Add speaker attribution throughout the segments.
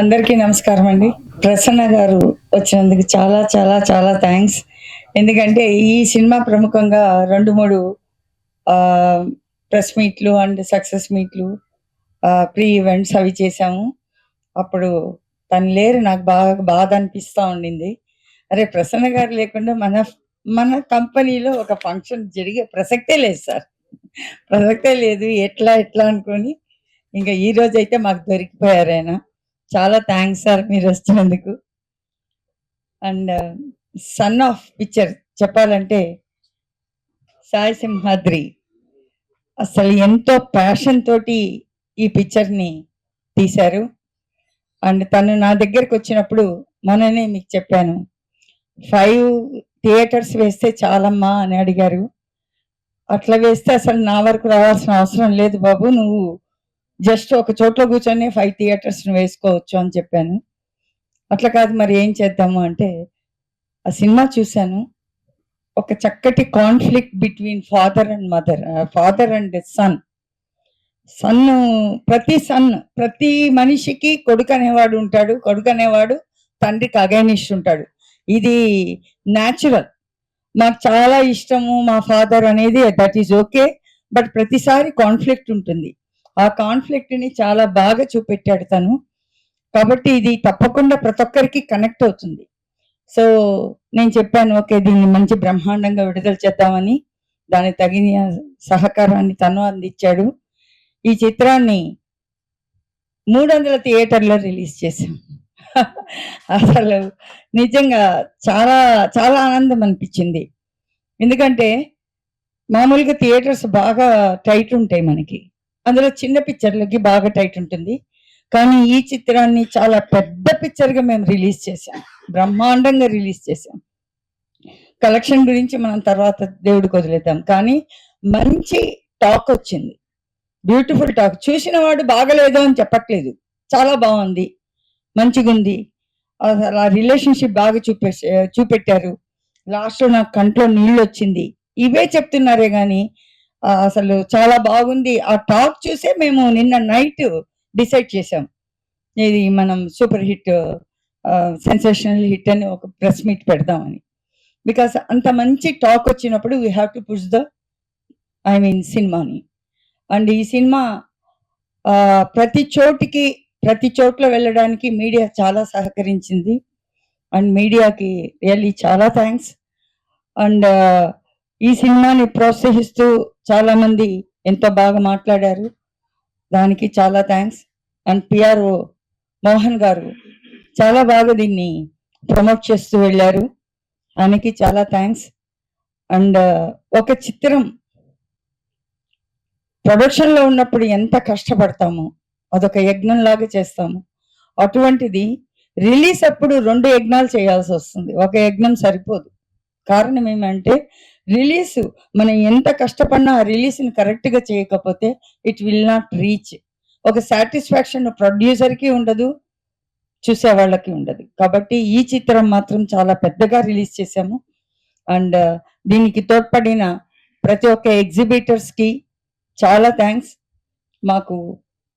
Speaker 1: అందరికీ నమస్కారం అండి. ప్రసన్న గారు వచ్చినందుకు చాలా చాలా చాలా థ్యాంక్స్. ఎందుకంటే ఈ సినిమా ప్రముఖంగా 2, 3 ప్రెస్ మీట్లు అండ్ సక్సెస్ మీట్లు, ప్రీ ఈవెంట్స్ అవి చేశాము. అప్పుడు తను లేరు, నాకు బాగా బాధ అనిపిస్తా ఉండింది. అరే! ప్రసన్న గారు లేకుండా మన మన కంపెనీలో ఒక ఫంక్షన్ జరిగే ప్రసక్తే లేదు సార్. ప్రసక్తే లేదు. ఎట్లా ఎట్లా అనుకోని ఇంక ఈరోజైతే మాకు దొరికిపోయారాయన. చాలా థ్యాంక్స్ సార్ మీరొచ్చినందుకు. అండ్ సన్ ఆఫ్ పిక్చర్ చెప్పాలంటే సాయి సింహాద్రి అసలు ఎంతో ప్యాషన్ తోటి ఈ పిక్చర్‌ని తీశారు. అండ్ తను నా దగ్గరకొచ్చినప్పుడు మొన్ననే మీకు చెప్పాను. 5 థియేటర్స్ వేస్తే చాలమ్మా అని అడిగారు. అట్లా వేస్తే అసలు నా వరకు రావాల్సిన అవసరం లేదు బాబు. నువ్వు జస్ట్ ఒక చోట్లో కూర్చొని 5 థియేటర్స్‌ని వేసుకోవచ్చు అని చెప్పాను. అట్లా కాదు మరి ఏం చేద్దాము అంటే, ఆ సినిమా చూశాను. ఒక చక్కటి conflict between father and mother, father and son. ప్రతి మనిషికి కొడుకనేవాడు ఉంటాడు. కొడుకనేవాడు తండ్రికి అగైనిస్ట్ ఉంటాడు. ఇది న్యాచురల్. నాకు చాలా ఇష్టము మా ఫాదర్ అనేది, దట్ ఈజ్ ఓకే. బట్ ప్రతిసారి కాన్‌ఫ్లిక్ట్ ఉంటుంది. ఆ కాన్‌ఫ్లిక్ట్‌ని చాలా బాగా చూపెట్టాడు తను. కాబట్టి ఇది తప్పకుండా ప్రతి ఒక్కరికి కనెక్ట్ అవుతుంది. సో, నేను చెప్పాను ఓకే, దీన్ని మంచి బ్రహ్మాండంగా విడుదల చేద్దామని. దానికి తగిన సహకారాన్ని తను అందించాడు. ఈ చిత్రాన్ని 300 థియేటర్‌లో రిలీజ్ చేశాం. అసలు నిజంగా చాలా చాలా ఆనందం అనిపించింది. ఎందుకంటే మామూలుగా థియేటర్స్ బాగా టైట్ ఉంటాయి మనకి. అందులో చిన్న పిక్చర్‌లకి బాగా టైట్ ఉంటుంది. కానీ ఈ చిత్రాన్ని చాలా పెద్ద పిక్చర్‌గా మేము రిలీజ్ చేశాం. బ్రహ్మాండంగా రిలీజ్ చేశాం. కలెక్షన్ గురించి మనం తర్వాత దేవుడికి వదిలేద్దాం. కానీ మంచి టాక్ వచ్చింది. Beautiful talk. చూసిన వాడు బాగలేదు అని చెప్పట్లేదు. చాలా బాగుంది, మంచిగుంది. అసలు ఆ రిలేషన్‌షిప్ బాగా చూపెట్టారు. లాస్ట్‌లో నాకు కంట్లో నీళ్ళొచ్చింది. ఇవే చెప్తున్నారే గానీ అసలు చాలా బాగుంది. ఆ టాక్ చూసే మేము నిన్న నైట్ డిసైడ్ చేశాం. ఇది మనం సూపర్ హిట్, సెన్సేషనల్ హిట్ అని ఒక ప్రెస్ మీట్ పెడదామని. బికాస్ అంత మంచి టాక్ వచ్చినప్పుడు వీ హ్యావ్ టు పుష్ సినిమాని. అండ్ ఈ సినిమా ప్రతి చోట్ల వెళ్ళడానికి మీడియా చాలా సహకరించింది. అండ్ మీడియాకి రియల్లీ చాలా థ్యాంక్స్. అండ్ ఈ సినిమాని ప్రోత్సహిస్తూ చాలామంది ఎంతో బాగా మాట్లాడారు. దానికి చాలా థ్యాంక్స్. అండ్ పిఆర్ఓ మోహన్ గారు చాలా బాగా దీన్ని ప్రమోట్ చేస్తూ వెళ్ళారు. ఆయనకి చాలా థ్యాంక్స్. అండ్ ఒక చిత్రం ప్రొడక్షన్‌లో ఉన్నప్పుడు ఎంత కష్టపడతామో, అదొక యజ్ఞంలాగా చేస్తాము. అటువంటిది రిలీజ్ అప్పుడు 2 యజ్ఞాలు చేయాల్సొస్తుంది. ఒక యజ్ఞం సరిపోదు. కారణం ఏమంటే రిలీజ్ మనం ఎంత కష్టపడినా ఆ రిలీజ్‌ని కరెక్ట్‌గా చేయకపోతే ఇట్ విల్ నాట్ రీచ్. ఒక సాటిస్ఫాక్షన్ ప్రొడ్యూసర్‌కి ఉండదు, చూసేవాళ్ళకి ఉండదు. కాబట్టి ఈ చిత్రం మాత్రం చాలా పెద్దగా రిలీజ్ చేశాము. అండ్ దీనికి తోడ్పడిన ప్రతి ఒక్క ఎగ్జిబిటర్స్‌కి చాలా థ్యాంక్స్. మాకు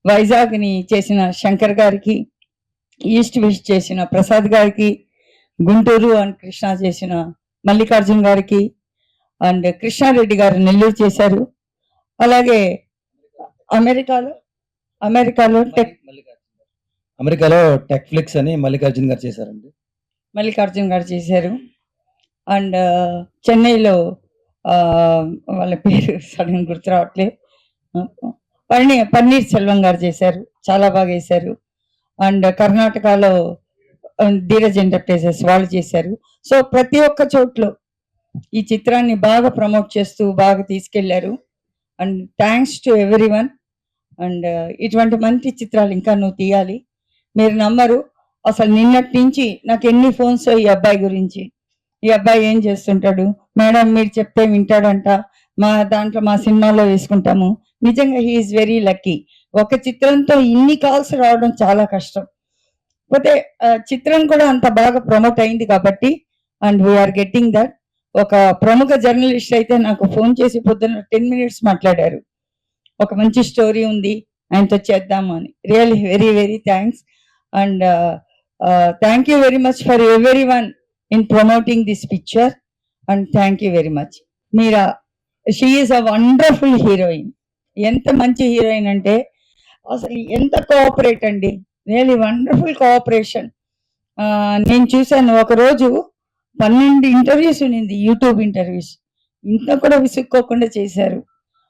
Speaker 1: వైజాగ్‌ని చేసిన శంకర్ గారికి, ఈస్ట్ వెస్ట్ చేసిన ప్రసాద్ గారికి, గుంటూరు అండ్ కృష్ణా చేసిన మల్లికార్జున్ గారికి, అండ్ కృష్ణారెడ్డి గారు నెల్లూరు చేశారు. అలాగే అమెరికాలో
Speaker 2: టెక్ఫ్లిక్స్ అని మల్లికార్జున్ గారు చేశారండి.
Speaker 1: మల్లికార్జున్ గారు చేశారు. అండ్ చెన్నైలో వాళ్ళ పేరు సడన్ గుర్తు రావట్లేదు, పన్నీర్ సెల్వం గారు చేశారు. చాలా బాగా చేశారు. అండ్ కర్ణాటకలో ధీరజ్ ఎంటర్ప్రైజెస్ వాళ్ళు చేశారు. సో ప్రతి ఒక్క చోట్లో ఈ చిత్రాన్ని బాగా ప్రమోట్ చేస్తూ బాగా తీసుకెళ్లారు. And thanks to everyone. And ఇటువంటి మంచి చిత్రాలు ఇంకా నువ్వు తీయాలి. మీరు నమ్మరు, అసలు నిన్నటి నుంచి నాకు ఎన్ని ఫోన్స్ ఈ అబ్బాయి గురించి. ఈ అబ్బాయి ఏం చేస్తుంటాడు మేడం, మీరు చెప్తే వింటాడంట, మా సినిమాలో వేసుకుంటాము. నిజంగా హీఈస్ వెరీ లక్కీ. ఒక చిత్రంతో ఇన్ని కాల్స్ రావడం చాలా కష్టం. పోతే చిత్రం కూడా అంత బాగా ప్రమోట్ అయింది కాబట్టి, అండ్ వీఆర్ గెట్టింగ్ దట్. ఒక ప్రముఖ జర్నలిస్ట్ అయితే నాకు ఫోన్ చేసి పొద్దున్న 10 minutes మాట్లాడారు. ఒక మంచి స్టోరీ ఉంది, ఆయనతో చేద్దాము అని. Really very very thanks. And thank you very much for everyone in promoting this picture. And thank you very much. Meera, she is a wonderful heroine. ఎంత మంచి హీరోయిన్ అంటే అసలు ఎంత కోఆపరేట్ అండి, రియలీ వండర్ఫుల్ కోఆపరేషన్. నేను చూశాను ఒకరోజు 12 interviews ఉన్నింది, యూట్యూబ్ ఇంటర్వ్యూస్. ఇంత కూడా విసుక్కోకుండా చేశారు.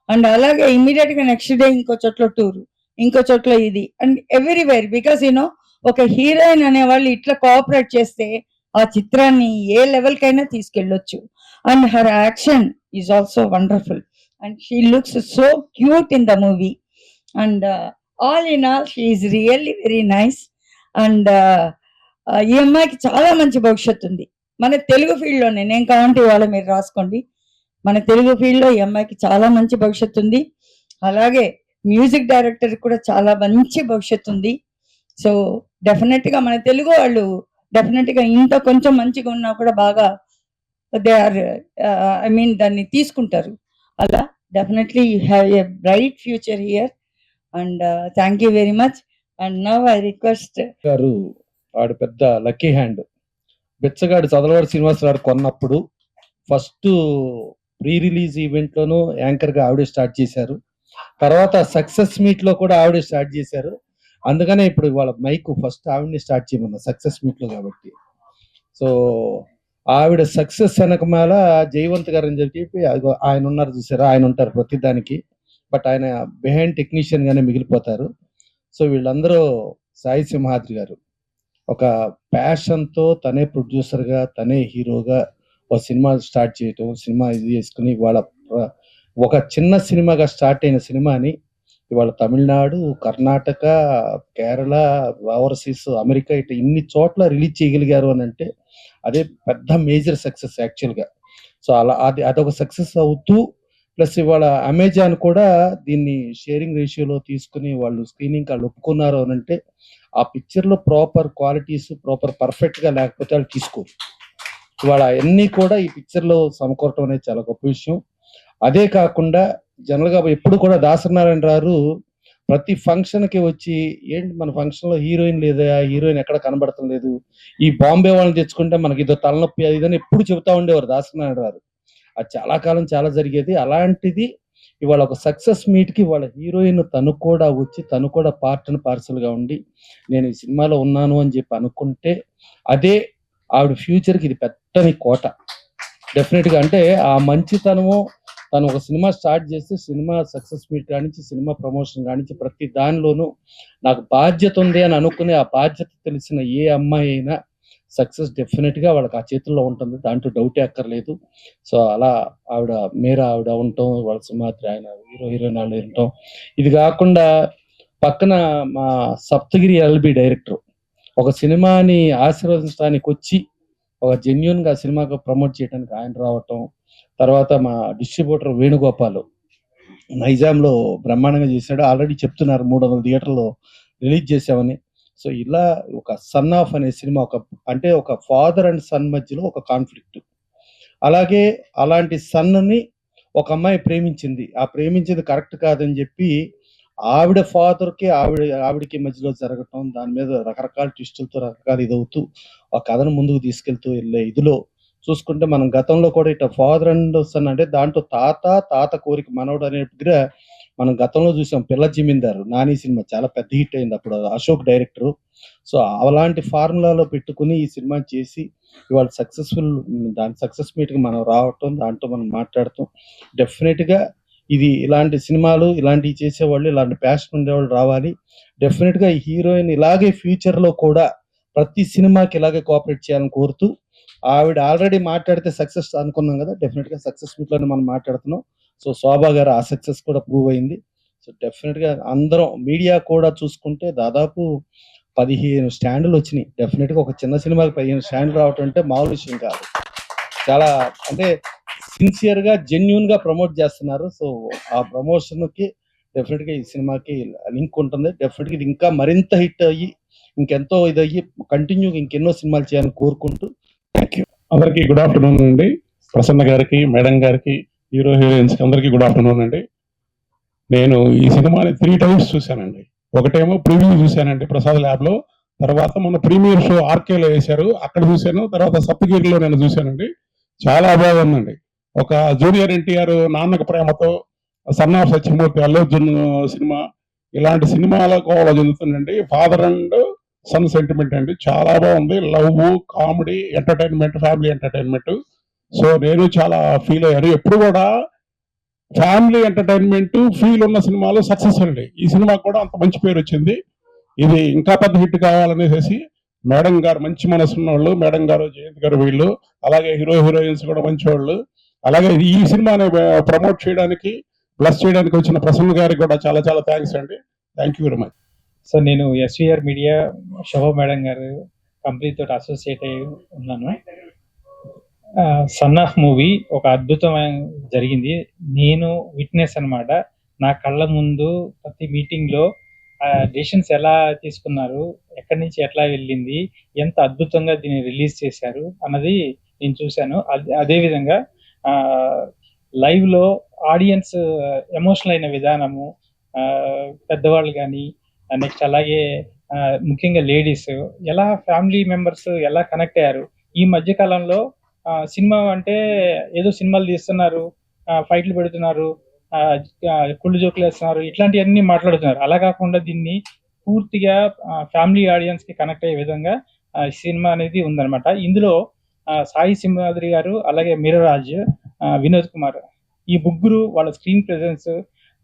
Speaker 1: అండ్ అలాగే ఇమ్మీడియట్ గా నెక్స్ట్ డే ఇంకో చోట్ల టూర్, ఇంకో చోట్ల ఇది, అండ్ ఎవ్రీవేర్. బికాస్ యూనో ఒక హీరోయిన్ అనేవాళ్ళు ఇట్లా కోఆపరేట్ చేస్తే ఆ చిత్రాన్ని ఏ లెవెల్ కైనా తీసుకెళ్ళొచ్చు. And her action is also wonderful and she looks so cute in the movie. And all in all she is really very nice. And ఈ అమ్మాయికి చాలా మంచి భవిష్యత్తు ఉంది మన తెలుగు ఫీల్డ్లోనే. నేను కావాలంటే ఇవాళ మీరు రాసుకోండి, మన తెలుగు ఫీల్డ్లో ఈ అమ్మాయికి చాలా మంచి భవిష్యత్తు ఉంది. అలాగే మ్యూజిక్ డైరెక్టర్ కూడా చాలా మంచి భవిష్యత్తు ఉంది. సో డెఫినెట్గా మన తెలుగు వాళ్ళు డెఫినెట్గా ఇంత కొంచెం మంచిగా ఉన్నా కూడా బాగా దే ఆర్ ఐ మీన్ దాన్ని తీసుకుంటారు. అలా definitely you have a bright future here. And thank you very much. And now I request
Speaker 3: గారు, ఆడు పెద్ద లక్కీ హ్యాండ్. బిచ్చగాడు చదలవాడు శ్రీనివాసరావు కొన్నప్పుడు ఫస్ట్ ప్రీ రిలీజ్ ఈవెంట్ లోను యాంకర్ గా ఆవిడే స్టార్ట్ చేశారు. తర్వాత సక్సెస్ మీట్ లో కూడా ఆవిడే స్టార్ట్ చేశారు. అందుకనే ఇప్పుడు వాళ్ళ మైక్ ఫస్ట్ ఆవిడని స్టార్ట్ చేయమన్నా సక్సెస్ మీట్ లో కాబట్టి. సో ఆవిడ సక్సెస్ వెనకమాల జయవంత్ గారు అని చెప్పి ఆయన ఉన్నారు చూసారా, ఆయన ఉంటారు ప్రతి దానికి. బట్ ఆయన బిహైండ్ టెక్నీషియన్ గానే మిగిలిపోతారు. సో వీళ్ళందరూ సాయి సింహాద్రి గారు ఒక ప్యాషన్ తో తనే ప్రొడ్యూసర్ గా తనే హీరోగా ఒక సినిమా స్టార్ట్ చేయటం, సినిమా ఇది చేసుకుని వాళ్ళ ఒక చిన్న సినిమాగా స్టార్ట్ అయిన సినిమాని ఇవాళ తమిళనాడు, కర్ణాటక, కేరళ, ఓవర్సీస్, అమెరికా ఇట్లా ఇన్ని చోట్ల రిలీజ్ చేయగలిగారు అని అంటే అదే పెద్ద మేజర్ సక్సెస్ యాక్చువల్గా. సో అలా అదొక సక్సెస్ అవుతూ ప్లస్ ఇవాళ అమెజాన్ కూడా దీన్ని షేరింగ్ రేషియోలో తీసుకుని వాళ్ళు స్క్రీనింగ్ వాళ్ళు ఒప్పుకున్నారు అని అంటే ఆ పిక్చర్ లో ప్రాపర్ క్వాలిటీస్ ప్రాపర్ పర్ఫెక్ట్ గా లేకపోతే వాళ్ళు తీసుకోరు. ఇవాళ అన్ని కూడా ఈ పిక్చర్ లో సమకూరటం అనేది చాలా గొప్ప విషయం. అదే కాకుండా జనరల్ గా ఎప్పుడు కూడా దాసనారాయణ గారు ప్రతి ఫంక్షన్ కి వచ్చి ఏంటి మన ఫంక్షన్ లో హీరోయిన్ లేదా, హీరోయిన్ ఎక్కడ కనబడటం లేదు, ఈ బాంబే వాళ్ళని తెచ్చుకుంటే మనకి ఇదో తలనొప్పి అది ఇదని ఎప్పుడు చెబుతా ఉండేవారు దాసనారాయణ గారు. అది చాలా కాలం చాలా జరిగేది. అలాంటిది ఇవాళ ఒక సక్సెస్ మీట్ కి వాళ్ళ హీరోయిన్ తను కూడా వచ్చి తను కూడా పార్ట్ అండ్ పార్సల్ గా ఉండి నేను ఈ సినిమాలో ఉన్నాను అని చెప్పి అనుకుంటే అదే ఆవిడ ఫ్యూచర్ కి ఇది పెద్దని కోట డెఫినెట్ గా. అంటే ఆ మంచితనము, తను ఒక సినిమా స్టార్ట్ చేస్తే సినిమా సక్సెస్ మీట్ కానించి సినిమా ప్రమోషన్ కానించి ప్రతి దానిలోనూ నాకు బాధ్యత ఉంది అని అనుకునే ఆ బాధ్యత తెలిసిన ఏ అమ్మాయి అయినా సక్సెస్ డెఫినెట్ గా వాళ్ళకి ఆ చేతుల్లో ఉంటుంది, దాంట్లో డౌటే అక్కర్లేదు. సో అలా ఆవిడ ఆవిడ ఉండటం, వాళ్ళ సింహాద్రి ఆయన హీరోయిన్ వాళ్ళు ఉండటం. ఇది కాకుండా పక్కన మా సప్తగిరి ఎల్బి డైరెక్టర్ ఒక సినిమాని ఆశీర్వదించడానికి వచ్చి ఒక జెన్యున్ గా సినిమాకు ప్రమోట్ చేయడానికి ఆయన రావటం. తర్వాత మా డిస్ట్రిబ్యూటర్ వేణుగోపాల్ నైజాంలో బ్రహ్మాండంగా చేశాడు. ఆల్రెడీ చెప్తున్నారు 300 థియేటర్లో రిలీజ్ చేసామని. సో ఇలా ఒక సన్ ఆఫ్ అనే సినిమా అంటే ఒక ఫాదర్ అండ్ సన్ మధ్యలో ఒక కాన్ఫ్లిక్ట్. అలాగే అలాంటి సన్ని ఒక అమ్మాయి ప్రేమించింది. ఆ ప్రేమించింది కరెక్ట్ కాదని చెప్పి ఆవిడ ఫాదర్కి ఆవిడకి మధ్యలో జరగటం, దాని మీద రకరకాల ట్విస్టులతో రకరకాల ఇదవుతూ ఆ కథను ముందుకు తీసుకెళ్తూ వెళ్ళే ఇదిలో చూసుకుంటే మనం గతంలో కూడా ఇట్లా ఫాదర్ అండ్ సన్ అంటే దాంట్లో తాత కోరిక మనవడు అనే దగ్గర మనం గతంలో చూసాం. పిల్ల జమీందారు నాని సినిమా చాలా పెద్ద హిట్ అయింది అప్పుడు, అశోక్ డైరెక్టర్. సో అలాంటి ఫార్ములాలో పెట్టుకుని ఈ సినిమా చేసి ఇవాళ సక్సెస్ఫుల్ దాని సక్సెస్ మీట్కి మనం రావటం, దాంట్లో మనం మాట్లాడటం. డెఫినెట్గా ఇది ఇలాంటి సినిమాలు ఇలాంటివి చేసేవాళ్ళు, ఇలాంటి ప్యాషన్ ఉండేవాళ్ళు రావాలి. డెఫినెట్గా ఈ హీరోయిన్ ఇలాగే ఫ్యూచర్లో కూడా ప్రతి సినిమాకి ఇలాగే కోఆపరేట్ చేయాలని కోరుతూ, ఆవిడ ఆల్రెడీ మాట్లాడితే సక్సెస్ అనుకున్నాం కదా, డెఫినెట్గా సక్సెస్ మీట్లోనే మనం మాట్లాడుతున్నాం. సో శోభా గారు ఆ సక్సెస్ కూడా ప్రూవ్ అయింది. సో డెఫినెట్గా అందరం మీడియా కూడా చూసుకుంటే దాదాపు 15 స్టాండ్లు వచ్చినాయి. డెఫినెట్గా ఒక చిన్న సినిమాకి 15 స్టాండ్లు రావటం అంటే మామూలు విషయం కాదు. చాలా అంటే సిన్సియర్ గా జెన్యున్ గా ప్రమోట్ చేస్తున్నారు. సో ఆ ప్రమోషన్ కి డెఫినెట్ గా ఈ సినిమాకి లింక్ ఉంటుంది. డెఫినెట్ గా ఇది ఇంకా మరింత హిట్ అయ్యి ఇంకెంతో ఇది అయ్యి కంటిన్యూ ఇంకెన్నో సినిమాలు చేయాలని కోరుకుంటూ థ్యాంక్ యూ.
Speaker 4: అందరికీ గుడ్ ఆఫ్టర్నూన్ అండి. ప్రసన్న గారికి, మేడం గారికి, హీరో హీరోయిన్స్ అందరికీ గుడ్ ఆఫ్టర్నూన్ అండి. నేను ఈ సినిమాని 3 times చూశానండి. ఒకటేమో ప్రివ్యూ చూశానండి ప్రసాద్ ల్యాబ్ లో, తర్వాత మన ప్రీమియర్ షో ఆర్కేలో వేశారు, అక్కడ చూశాను. తర్వాత సప్తగిరిలో నేను చూశానండి. చాలా బాగుందండి. ఒక junior NTR Nannaku Prematho, son of Satyamurthy Allu Arjun cinema, ఇలాంటి సినిమాల కోవలో చెందుతుందండి. ఫాదర్ అండ్ సన్ సెంటిమెంట్ అండి, చాలా బాగుంది. Love, comedy, entertainment, family entertainment. So నేను చాలా ఫీల్ అయ్యాను. ఎప్పుడు కూడా ఫ్యామిలీ ఎంటర్టైన్మెంట్ ఫీల్ ఉన్న సినిమాలు సక్సెస్ అండి. ఈ సినిమాకి కూడా అంత మంచి పేరు వచ్చింది. ఇది ఇంకా పెద్ద హిట్ కావాలనేసి మేడం గారు మంచి మనసు ఉన్నవాళ్ళు, మేడం గారు, జయంత్ గారు, వీళ్ళు అలాగే హీరోయిన్స్ కూడా మంచి వాళ్ళు. అలాగే ఈ సినిమాని ప్రమోట్ చేయడానికి, ప్లస్ చేయడానికి వచ్చిన ప్రసన్న గారికి కూడా చాలా చాలా థ్యాంక్స్ అండి. Thank you very much.
Speaker 5: So నేను ఎస్విఆర్ మీడియా శోభా మేడం గారు కంపెనీ తోటి అసోసియేట్ అయి ఉన్నాను. సన్ ఆఫ్ మూవీ ఒక అద్భుతమైన జరిగింది. నేను విట్నెస్ అన్నమాట. నా కళ్ళ ముందు ప్రతి మీటింగ్ లో డెసిషన్స్ ఎలా తీసుకున్నారు, ఎక్కడి నుంచి ఎట్లా వెళ్ళింది, ఎంత అద్భుతంగా దీన్ని రిలీజ్ చేశారు అన్నది నేను చూశాను. అదే విధంగా లైవ్ లో ఆడియన్స్ ఎమోషనల్ అయిన విధానము, పెద్దవాళ్ళు కానీ, నెక్స్ట్ అలాగే ముఖ్యంగా లేడీస్ ఎలా ఫ్యామిలీ మెంబర్స్ ఎలా కనెక్ట్ అయ్యారు. ఈ మధ్య కాలంలో సినిమా అంటే ఏదో సినిమాలు తీస్తున్నారు, ఫైట్లు పెడుతున్నారు, కుళ్ళు జోకులు వేస్తున్నారు, ఇట్లాంటివన్నీ మాట్లాడుతున్నారు. అలా కాకుండా దీన్ని పూర్తిగా ఫ్యామిలీ ఆడియన్స్ కి కనెక్ట్ అయ్యే విధంగా సినిమా అనేది ఉందన్నమాట. ఇందులో సాయి సింహాద్రి గారు, అలాగే మీరరాజ్, వినోద్ కుమార్, ఈ ముగ్గురు వాళ్ళ స్క్రీన్ ప్రెజెన్స్,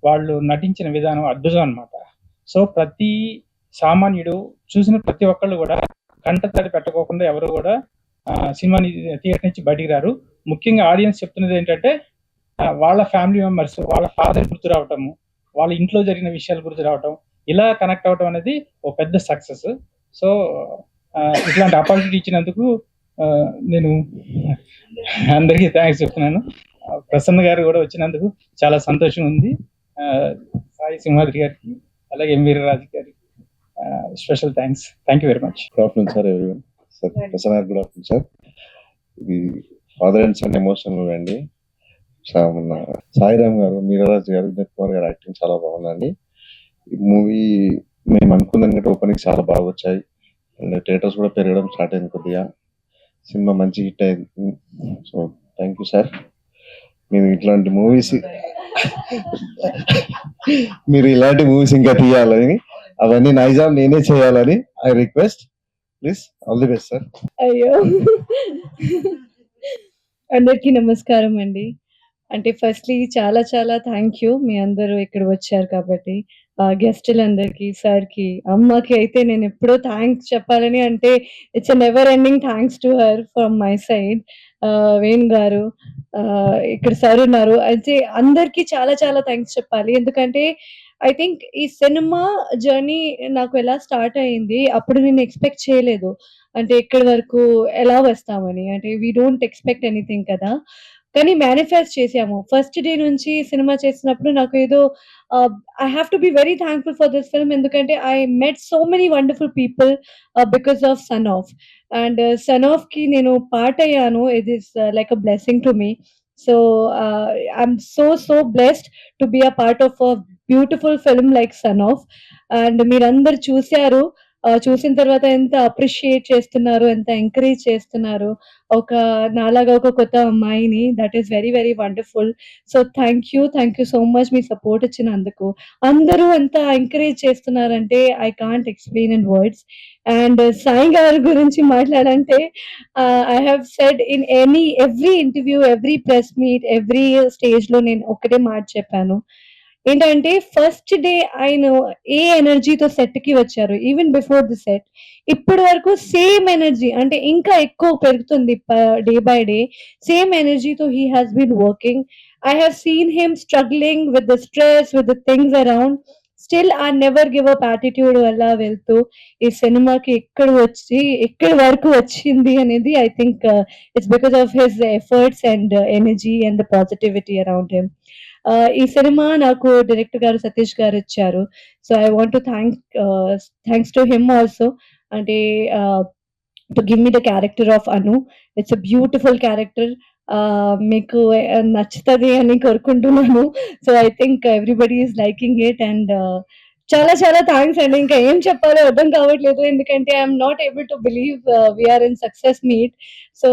Speaker 5: వాళ్ళు నటించిన విధానం అద్భుతం అన్నమాట. సో ప్రతి సామాన్యుడు చూసిన ప్రతి ఒక్కళ్ళు కూడా కంటతడి పెట్టుకోకుండా ఎవరు కూడా సినిమాని థియేటర్ నుంచి బయటికి రారు. ముఖ్యంగా ఆడియన్స్ చెప్తున్నది ఏంటంటే వాళ్ళ ఫ్యామిలీ మెంబర్స్, వాళ్ళ ఫాదర్ గుర్తు రావటము, వాళ్ళ ఇంట్లో జరిగిన విషయాలు గుర్తు రావటం, ఇలా కనెక్ట్ అవటం అనేది ఒక పెద్ద సక్సెస్. సో ఇట్లాంటి ఆపర్చునిటీ ఇచ్చినందుకు నేను అందరికీ థ్యాంక్స్ చెప్తున్నాను. ప్రసన్న గారు కూడా వచ్చినందుకు చాలా సంతోషం ఉంది. సాయి సింహాద్రి గారికి, అలాగే వీరరాజు గారికి special thanks. Thank you very much.
Speaker 6: Good afternoon sir, everyone. Sir Prasanna garu good afternoon sir. ఇది father and son emotional movie అండి. మన సాయిరామ్ గారు, మీరరాజ్ గారు, వినోద్ కుమార్ గారు యాక్టింగ్ చాలా బాగుందండి. ఈ మూవీ మేము అనుకున్న దానికంటే ఓపెనింగ్ చాలా బాగా వచ్చాయి. అండ్ థియేటర్స్ కూడా పెరగడం స్టార్ట్ అయింది కొద్దిగా. సినిమా మంచి హిట్ అయింది. So thank you sir. మీరు ఇట్లాంటి మూవీస్ ఇంకా తీయాలని, అవన్నీ నైజాం నేనే చేయాలని I request. Please all the best sir.
Speaker 7: అయ్యో, అందరికీ నమస్కారం అండి. అంటే ఫస్ట్లీ చాలా చాలా థ్యాంక్ యూ, మీ అందరూ ఇక్కడ వచ్చారు కాబట్టి. గెస్టులందరికీ, సార్కి, అమ్మకి అయితే నేను ఎప్పుడో థ్యాంక్స్ చెప్పాలని, అంటే it's never ending thanks to her from my side. Venu గారు, ఇక్కడ సార్ ఉన్నారు, అయితే అందరికీ చాలా చాలా థ్యాంక్స్ చెప్పాలి. ఎందుకంటే ఐ థింక్ ఈ సినిమా జర్నీ నాకు ఎలా స్టార్ట్ అయింది, అప్పుడు నేను ఎక్స్పెక్ట్ చేయలేదు అంటే ఇక్కడి వరకు ఎలా వస్తామని. అంటే వీ డోంట్ ఎక్స్పెక్ట్ ఎనీథింగ్ కదా, కానీ మేనిఫెస్ట్ చేసాము. ఫస్ట్ డే నుంచి సినిమా చేసినప్పుడు నాకు ఏదో I have to be very thankful for this film. ఎందుకంటే I met so many wonderful people because of Son of. And Son of కి నేను పార్ట్ అయ్యాను. It is like a blessing to me. So I'm so blessed to be a part of a beautiful film like Son of. And మీరందరు చూశారు, చూసిన తర్వాత ఎంత appreciate చేస్తున్నారు, ఎంత ఎంకరేజ్ చేస్తున్నారు నాలాగా ఒక కొత్త అమ్మాయిని. That is very very wonderful. So thank you so much మీ సపోర్ట్ ఇచ్చినందుకు. అందరూ ఎంత ఎంకరేజ్ చేస్తున్నారంటే I can't explain in words. And Sai గారి గురించి మాట్లాడంటే I have said in every interview, every press meet, every stage లో నేను ఒకటే మాట చెప్పాను. ఏంటంటే ఫస్ట్ డే ఆయన ఏ ఎనర్జీతో సెట్ కి వచ్చారు, ఈవెన్ బిఫోర్ ది సెట్, ఇప్పటి వరకు సేమ్ ఎనర్జీ, అంటే ఇంకా ఎక్కువ పెరుగుతుంది డే బై డే. సేమ్ ఎనర్జీతో he has been working. I have seen him struggling with the stress, with the things around. Still ఆ నెవర్ గివ్ అప్ యాటిట్యూడ్ వల్ల వెళ్తూ ఈ సినిమాకి ఎక్కడి వరకు వచ్చింది అనేది I think it's because of his efforts and energy and the positivity around him. ఈ సినిమా నాకు డైరెక్టర్ గారు సతీష్ గారు ఇచ్చారు. So I want to thanks to him also. అంటే to give me the character of Anu. It's a beautiful character. మీకు నచ్చుతుంది అని కోరుకుంటున్నాను. So I think everybody is liking it. And చాలా చాలా థ్యాంక్స్ అండి. ఇంకా ఏం చెప్పాలో అర్థం కావట్లేదు. ఎందుకంటే I'm not able to believe we're in success meet. So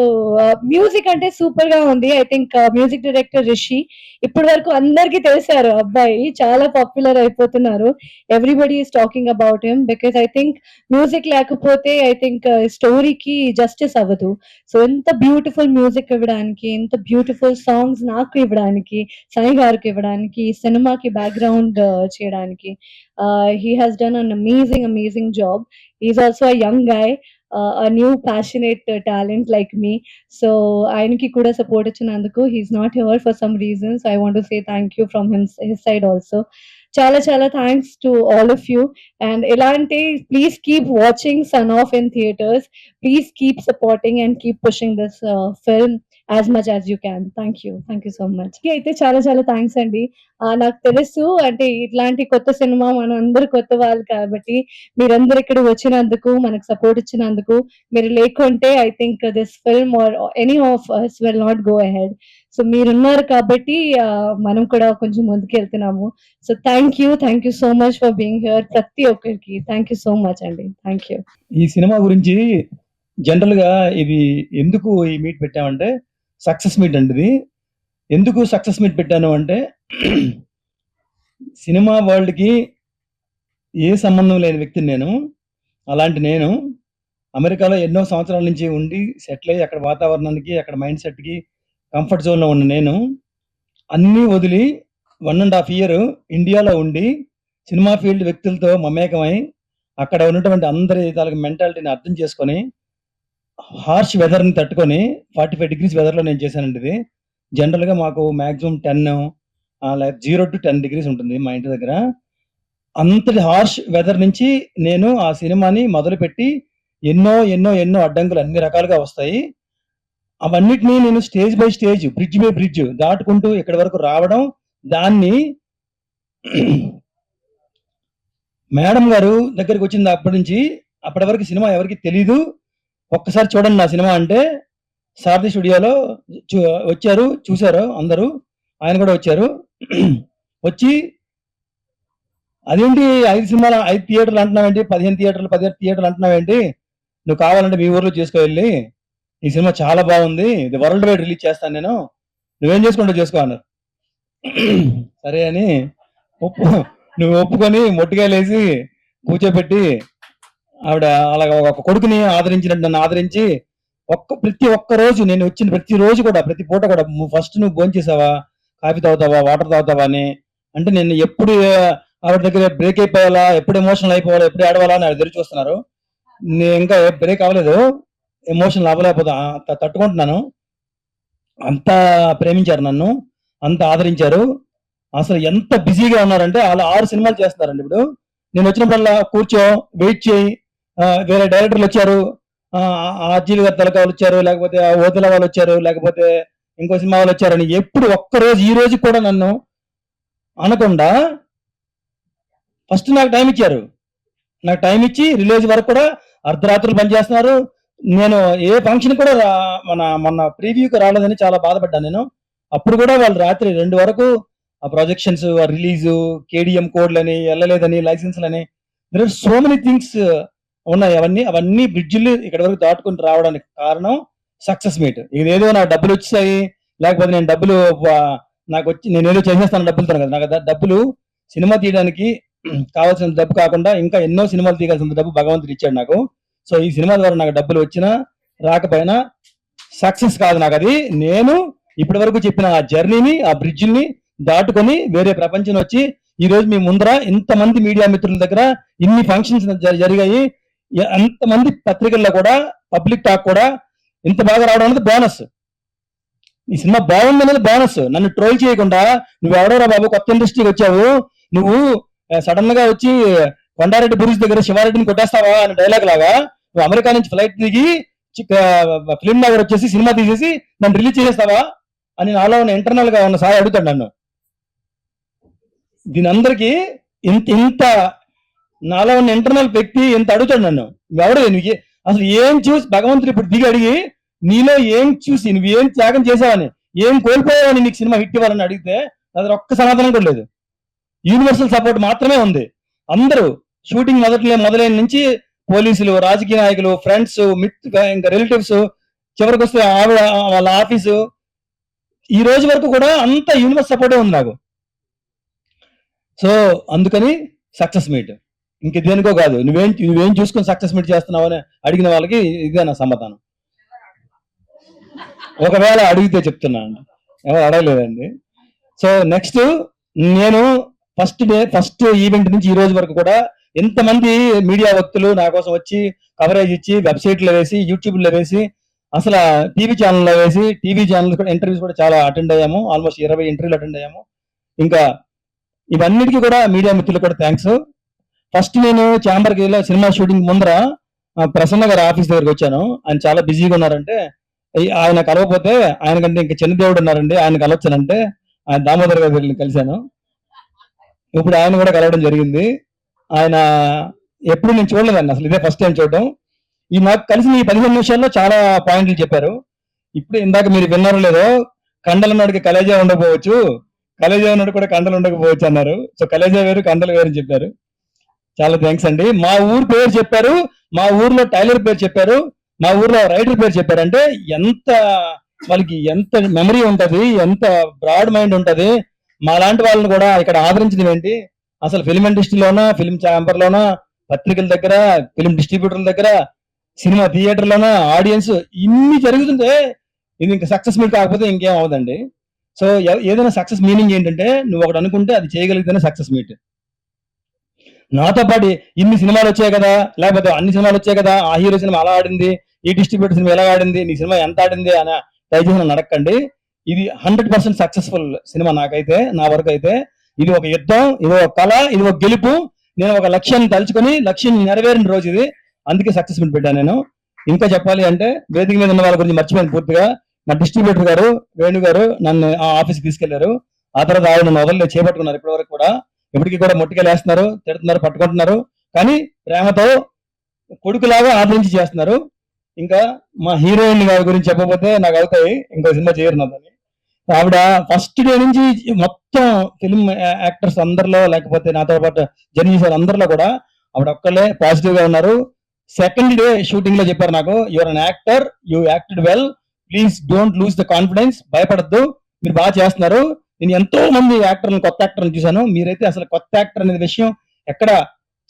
Speaker 7: music అంటే సూపర్ గా ఉంది. I think music director Rishi ఇప్పటి వరకు అందరికీ తెలిసారు. అబ్బాయి చాలా పాపులర్ అయిపోతున్నారు. Everybody is talking about him because I think music లేకపోతే ఐ థింక్ స్టోరీకి జస్టిస్ అవ్వదు. సో ఎంత బ్యూటిఫుల్ మ్యూజిక్ ఇవ్వడానికి, ఎంత బ్యూటిఫుల్ సాంగ్స్ నాకు ఇవ్వడానికి, సాయి గారికి ఇవ్వడానికి, ఈ సినిమాకి బ్యాక్గ్రౌండ్ చేయడానికి he has done an amazing job. He's also a young guy, a new passionate talent like me. So ఆయనకి కూడా సపోర్ట్ ఇచ్చినందుకు, he's not here for some reasons. I want to say thank you from his side also. చాలా చాలా thanks to all of you. And ఇలాంటి please keep watching Son of in theatres. Please keep supporting and keep pushing this film as much as you can. Thank you so much. అయితే చాలా చాలా thanks అండి. నాకు తెలుసు అంటే ఇట్లాంటి కొత్త సినిమా మనం అందరు కొత్త వాళ్ళు కాబట్టి మీరందరూ ఇక్కడ వచ్చినందుకు, మనకు సపోర్ట్ ఇచ్చినందుకు. మీరు లేకుంటే I think this film or any of us will not go ahead. So మీరున్నారు కాబట్టి మనం కూడా కొంచెం ముందుకు వెళ్తున్నాము. So thank you so much for being here. ప్రతి ఒక్కరికి థ్యాంక్ యూ సో మచ్ అండి. Thank you.
Speaker 2: ఈ సినిమా గురించి జనరల్ గా ఇది ఎందుకు ఈ మీట్ పెట్టామంటే సక్సెస్ మీట్ అండి. ఇది ఎందుకు సక్సెస్ మీట్ పెట్టాను అంటే సినిమా వరల్డ్కి ఏ సంబంధం లేని వ్యక్తిని నేను. అలాంటి నేను అమెరికాలో ఎన్నో సంవత్సరాల నుంచి ఉండి సెటిల్ అయ్యి అక్కడ వాతావరణానికి, అక్కడ మైండ్ సెట్కి కంఫర్ట్ జోన్లో ఉన్న నేను అన్నీ వదిలి 1.5 year ఇండియాలో ఉండి సినిమా ఫీల్డ్ వ్యక్తులతో మమేకమై అక్కడ ఉన్నటువంటి అందరి తాలూకు మెంటాలిటీని అర్థం చేసుకొని హార్ష్ వెదర్ని తట్టుకొని 45 degrees వెదర్లో నేను చేశానండి. ఇది జనరల్గా మాకు మ్యాక్సిమం 10 like 0 to 10 degrees ఉంటుంది మా ఇంటి దగ్గర. అంతటి హార్ష్ వెదర్ నుంచి నేను ఆ సినిమాని మొదలుపెట్టి ఎన్నో ఎన్నో ఎన్నో అడ్డంకులు అన్ని రకాలుగా వస్తాయి. అవన్నిటినీ నేను stage by stage, bridge by bridge దాటుకుంటూ ఇక్కడి వరకు రావడం, దాన్ని మేడం గారు దగ్గరికి వచ్చింది అప్పటి నుంచి అప్పటి వరకు సినిమా ఎవరికి తెలీదు. ఒక్కసారి చూడండి నా సినిమా అంటే సారథి స్టూడియోలో వచ్చారు, చూశారు అందరూ. ఆయన కూడా వచ్చారు. వచ్చి అదేంటి 5 సినిమాలు 5 థియేటర్లు అంటున్నావేంటి, 15 థియేటర్లు 17 థియేటర్లు అంటున్నావేంటి, నువ్వు కావాలంటే మీ ఊర్లో చేసుకోవెళ్ళి, ఈ సినిమా చాలా బాగుంది, ఇది వరల్డ్ వైడ్ రిలీజ్ చేస్తాను నేను, నువ్వేం చేసుకుంటావు చేసుకో అన్నారు. సరే అని నువ్వు ఒప్పుకొని మొట్టికాయలేసి కూర్చోబెట్టి ఆవిడ అలాగ ఒక కొడుకుని ఆదరించినట్టు నన్ను ఆదరించి ప్రతి ఒక్క రోజు నేను వచ్చిన ప్రతి రోజు కూడా ప్రతి పూట కూడా ఫస్ట్ నువ్వు భోజనం చేసావా, కాఫీ తాగుతావా, వాటర్ తాగుతావా అని అంటే నేను ఎప్పుడు ఆవిడ దగ్గర బ్రేక్ అయిపోవాలా, ఎప్పుడు ఎమోషనల్ అయిపోవాలా, ఎప్పుడు ఏడవాలా అని ఎదురు చూస్తున్నారు. నేను ఇంకా బ్రేక్ అవ్వలేదు, ఎమోషనల్ అవ్వలేకపోతా, తట్టుకుంటున్నాను. అంత ప్రేమించారు నన్ను, అంత ఆదరించారు. అసలు ఎంత బిజీగా ఉన్నారంటే వాళ్ళు 6 సినిమాలు చేస్తున్నారండి. ఇప్పుడు నేను వచ్చినప్పుడల్లా కూర్చో, వెయిట్ చేయి, వేరే డైరెక్టర్లు వచ్చారు, అజ్జీలు గారు తలకాయలు వచ్చారు, లేకపోతే ఓతుల వాళ్ళు వచ్చారు, లేకపోతే ఇంకో సినిమా వాళ్ళు వచ్చారని ఎప్పుడు ఒక్కరోజు ఈ రోజు కూడా నన్ను అనకుండా ఫస్ట్ నాకు టైం ఇచ్చారు. నాకు టైం ఇచ్చి రిలీజ్ వరకు కూడా అర్ధరాత్రులు పనిచేస్తున్నారు. నేను ఏ ఫంక్షన్ కూడా మొన్న ప్రీవ్యూకి రాలేదని చాలా బాధపడ్డాను నేను. అప్పుడు కూడా వాళ్ళు రాత్రి 2 వరకు ఆ ప్రొజెక్షన్స్, రిలీజు, కేడిఎం కోడ్లని, వెళ్ళలేదని, లైసెన్స్లని, there are so many things ఉన్నాయి. అవన్నీ బ్రిడ్జిలు ఇక్కడ వరకు దాటుకుని రావడానికి కారణం సక్సెస్ మీట్. ఇదేదో నాకు డబ్బులు వచ్చాయి, లేకపోతే నేను డబ్బులు నాకు వచ్చి నేను ఏదో చేసేస్తాను డబ్బులతో కదా. నాకు డబ్బులు సినిమా తీయడానికి కావాల్సిన డబ్బు కాకుండా ఇంకా ఎన్నో సినిమాలు తీయాల్సిన డబ్బు భగవంతుడు ఇచ్చాడు నాకు. సో ఈ సినిమా ద్వారా నాకు డబ్బులు వచ్చినా రాకపోయినా సక్సెస్ కాదు నాకు అది. నేను ఇప్పటి వరకు చెప్పిన ఆ జర్నీని, ఆ బ్రిడ్జిని దాటుకొని వేరే ప్రపంచం వచ్చి ఈ రోజు మీ ముందర ఇంతమంది మీడియా మిత్రుల దగ్గర ఇన్ని ఫంక్షన్స్ జరిగాయి, అంతమంది పత్రికల్లో కూడా పబ్లిక్ టాక్ కూడా ఇంత బాగా రావడం అనేది బోనస్. ఈ సినిమా బాగుంది అనేది బోనస్. నన్ను ట్రోల్ చేయకుండా నువ్వు ఎవడోరా బాబు కొత్త ఇండస్ట్రీకి వచ్చావు, నువ్వు సడన్ గా వచ్చి కొండారెడ్డి బ్రిడ్జ్ దగ్గర శివారెడ్డిని కొట్టేస్తావా అని డైలాగ్ లాగా నువ్వు అమెరికా నుంచి ఫ్లైట్ దిగి ఫిల్మ్ నగర్ వచ్చేసి సినిమా తీసేసి నన్ను రిలీజ్ చేసేస్తావా అని నాలో ఉన్న ఇంటర్నల్ గా ఉన్న సార్ అడుగుతాడు నన్ను. దీని అందరికీ ఇంత నాలో ఉన్న ఇంటర్నల్ వ్యక్తి ఇంత అడుగుతాడు నన్ను. ఎవడు నువ్వు అసలు ఏం చూసి భగవంతుడు ఇప్పుడు దిగి అడిగి నీలో ఏం చూసి నువ్వేం త్యాగం చేసావని, ఏం కోల్పోయావని నీకు సినిమా హిట్ ఇవ్వాలని అడిగితే అది ఒక్క సమాధానం కూడా లేదు. యూనివర్సల్ సపోర్ట్ మాత్రమే ఉంది. అందరూ షూటింగ్ మొదలైన నుంచి పోలీసులు, రాజకీయ నాయకులు, ఫ్రెండ్స్, ఇంకా రిలేటివ్స్, చివరికి వస్తే ఆవిడ వాళ్ళ ఆఫీసు, ఈ రోజు వరకు కూడా అంత యూనివర్స్ సపోర్టే ఉంది నాకు. సో అందుకని సక్సెస్ మీట్ ఇంక దేనికో కాదు. నువ్వేం చూసుకొని సక్సెస్ మీట్ చేస్తున్నావు అని అడిగిన వాళ్ళకి ఇదే నా సమాధానం. ఒకవేళ అడిగితే చెప్తున్నాను, ఎవరు అడగలేదండి. సో నెక్స్ట్ నేను ఫస్ట్ ఈవెంట్ నుంచి ఈ రోజు వరకు కూడా ఎంతమంది మీడియా వ్యక్తులు నా కోసం వచ్చి కవరేజ్ ఇచ్చి వెబ్సైట్లో వేసి, యూట్యూబ్లో వేసి, అసలు టీవీ ఛానల్లో వేసి, టీవీ ఛానల్ కూడా ఇంటర్వ్యూస్ కూడా చాలా అటెండ్ అయ్యాము. ఆల్మోస్ట్ 20 ఇంటర్వ్యూలు అటెండ్ అయ్యాము. ఇంకా ఇవన్నిటికీ కూడా మీడియా మిత్రులు కూడా థ్యాంక్స్. ఫస్ట్ నేను ఛాంబర్కి సినిమా షూటింగ్ ముందర ప్రసన్న గారి ఆఫీస్ దగ్గరికి వచ్చాను. ఆయన చాలా బిజీగా ఉన్నారంటే, ఆయన కలవకపోతే ఆయన కంటే ఇంకా చిన్న దేవుడు ఉన్నారండి, ఆయన కలవచ్చానంటే ఆయన దామోదర్ గారు కలిశాను. ఇప్పుడు ఆయన కూడా కలవడం జరిగింది. ఆయన ఎప్పుడు నేను చూడలేదండి, అసలు ఇదే ఫస్ట్ టైం చూడడం. ఈ నాకు కలిసి ఈ 15 నిమిషాల్లో చాలా పాయింట్లు చెప్పారు. ఇప్పుడు ఇందాక మీరు విన్నారో లేదో, కండలు ఉన్నవాడికి కలేజా ఉండకపోవచ్చు, కలేజా ఉన్నవాడు కూడా కండలు ఉండకపోవచ్చు అన్నారు. సో కలేజా వేరు, కండలు వేరు అని చెప్పారు. చాలా థ్యాంక్స్ అండి. మా ఊరు పేరు చెప్పారు, మా ఊర్లో టైలర్ పేరు చెప్పారు, మా ఊర్లో రైటర్ పేరు చెప్పారు. అంటే వాళ్ళకి ఎంత మెమరీ ఉంటది, ఎంత బ్రాడ్ మైండ్ ఉంటది. మా లాంటి వాళ్ళని కూడా ఇక్కడ ఆదరించడం ఏంటి, అసలు ఫిల్మ్ ఇండస్ట్రీలోనా, ఫిల్మ్ ఛాంబర్లోనా, పత్రికల దగ్గర, ఫిల్మ్ డిస్ట్రిబ్యూటర్ల దగ్గర, సినిమా థియేటర్లోనా, ఆడియన్స్ ఇన్ని జరుగుతుంటే ఇది ఇంకా సక్సెస్ మీట్ కాకపోతే ఇంకేం అవదండి. సో ఏదైనా సక్సెస్ మీనింగ్ ఏంటంటే, నువ్వు ఒకటి అనుకుంటే అది చేయగలిగితేనే సక్సెస్ మీట్. నాతో పాటు ఇన్ని సినిమాలు వచ్చాయి కదా, లేకపోతే అన్ని సినిమాలు వచ్చాయి కదా, ఆ హీరో సినిమా అలా ఆడింది, ఈ డిస్ట్రిబ్యూటర్ సినిమా ఎలా ఆడింది, నీ సినిమా ఎంత ఆడింది అని దయచేసి నడకండి. ఇది 100% సక్సెస్ఫుల్ సినిమా. నాకైతే, నా వరకు అయితే ఇది ఒక యుద్ధం, ఇది ఒక కళ, ఇది ఒక గెలుపు. నేను ఒక లక్ష్యాన్ని తలుచుకొని లక్ష్యం నెరవేరిన రోజు ఇది. అందుకే సక్సెస్ మీట్ పెట్టాను నేను. ఇంకా చెప్పాలి అంటే వేదిక మీద ఉన్న వాళ్ళ గురించి మర్చిపోయాను పూర్తిగా. మా డిస్ట్రిబ్యూటర్ గారు వేణు గారు నన్ను ఆ ఆఫీస్కి తీసుకెళ్లారు. ఆ తర్వాత ఆయన నన్ను వదలలేదు, చేపట్టుకున్నారు. ఇప్పటి వరకు కూడా ఇప్పటికీ కూడా మొట్టికెళ్ళేస్తున్నారు, తిడుతున్నారు, పట్టుకుంటున్నారు. కానీ ప్రేమతో కొడుకులాగా ఆదరించి చేస్తున్నారు. ఇంకా మా హీరోయిన్ గారి గురించి చెప్పకపోతే నాకు అవుతాయి, ఇంకో సినిమా చేయరు నాదని. ఆవిడ ఫస్ట్ డే నుంచి మొత్తం ఫిల్మ్ యాక్టర్స్ అందరిలో, లేకపోతే నాతో పాటు జర్నీ చేసే అందరిలో కూడా ఆవిడ ఒక్కళ్ళే పాజిటివ్ గా ఉన్నారు. సెకండ్ డే షూటింగ్ లో చెప్పారు నాకు, your an actor, you acted well, please don't lose the confidence, భయపడద్దు, మీరు బాగా చేస్తున్నారు. నేను ఎంతో మంది యాక్టర్లను, కొత్త యాక్టర్లను చూశాను, మీరైతే అసలు కొత్త యాక్టర్ అనేది విషయం ఎక్కడ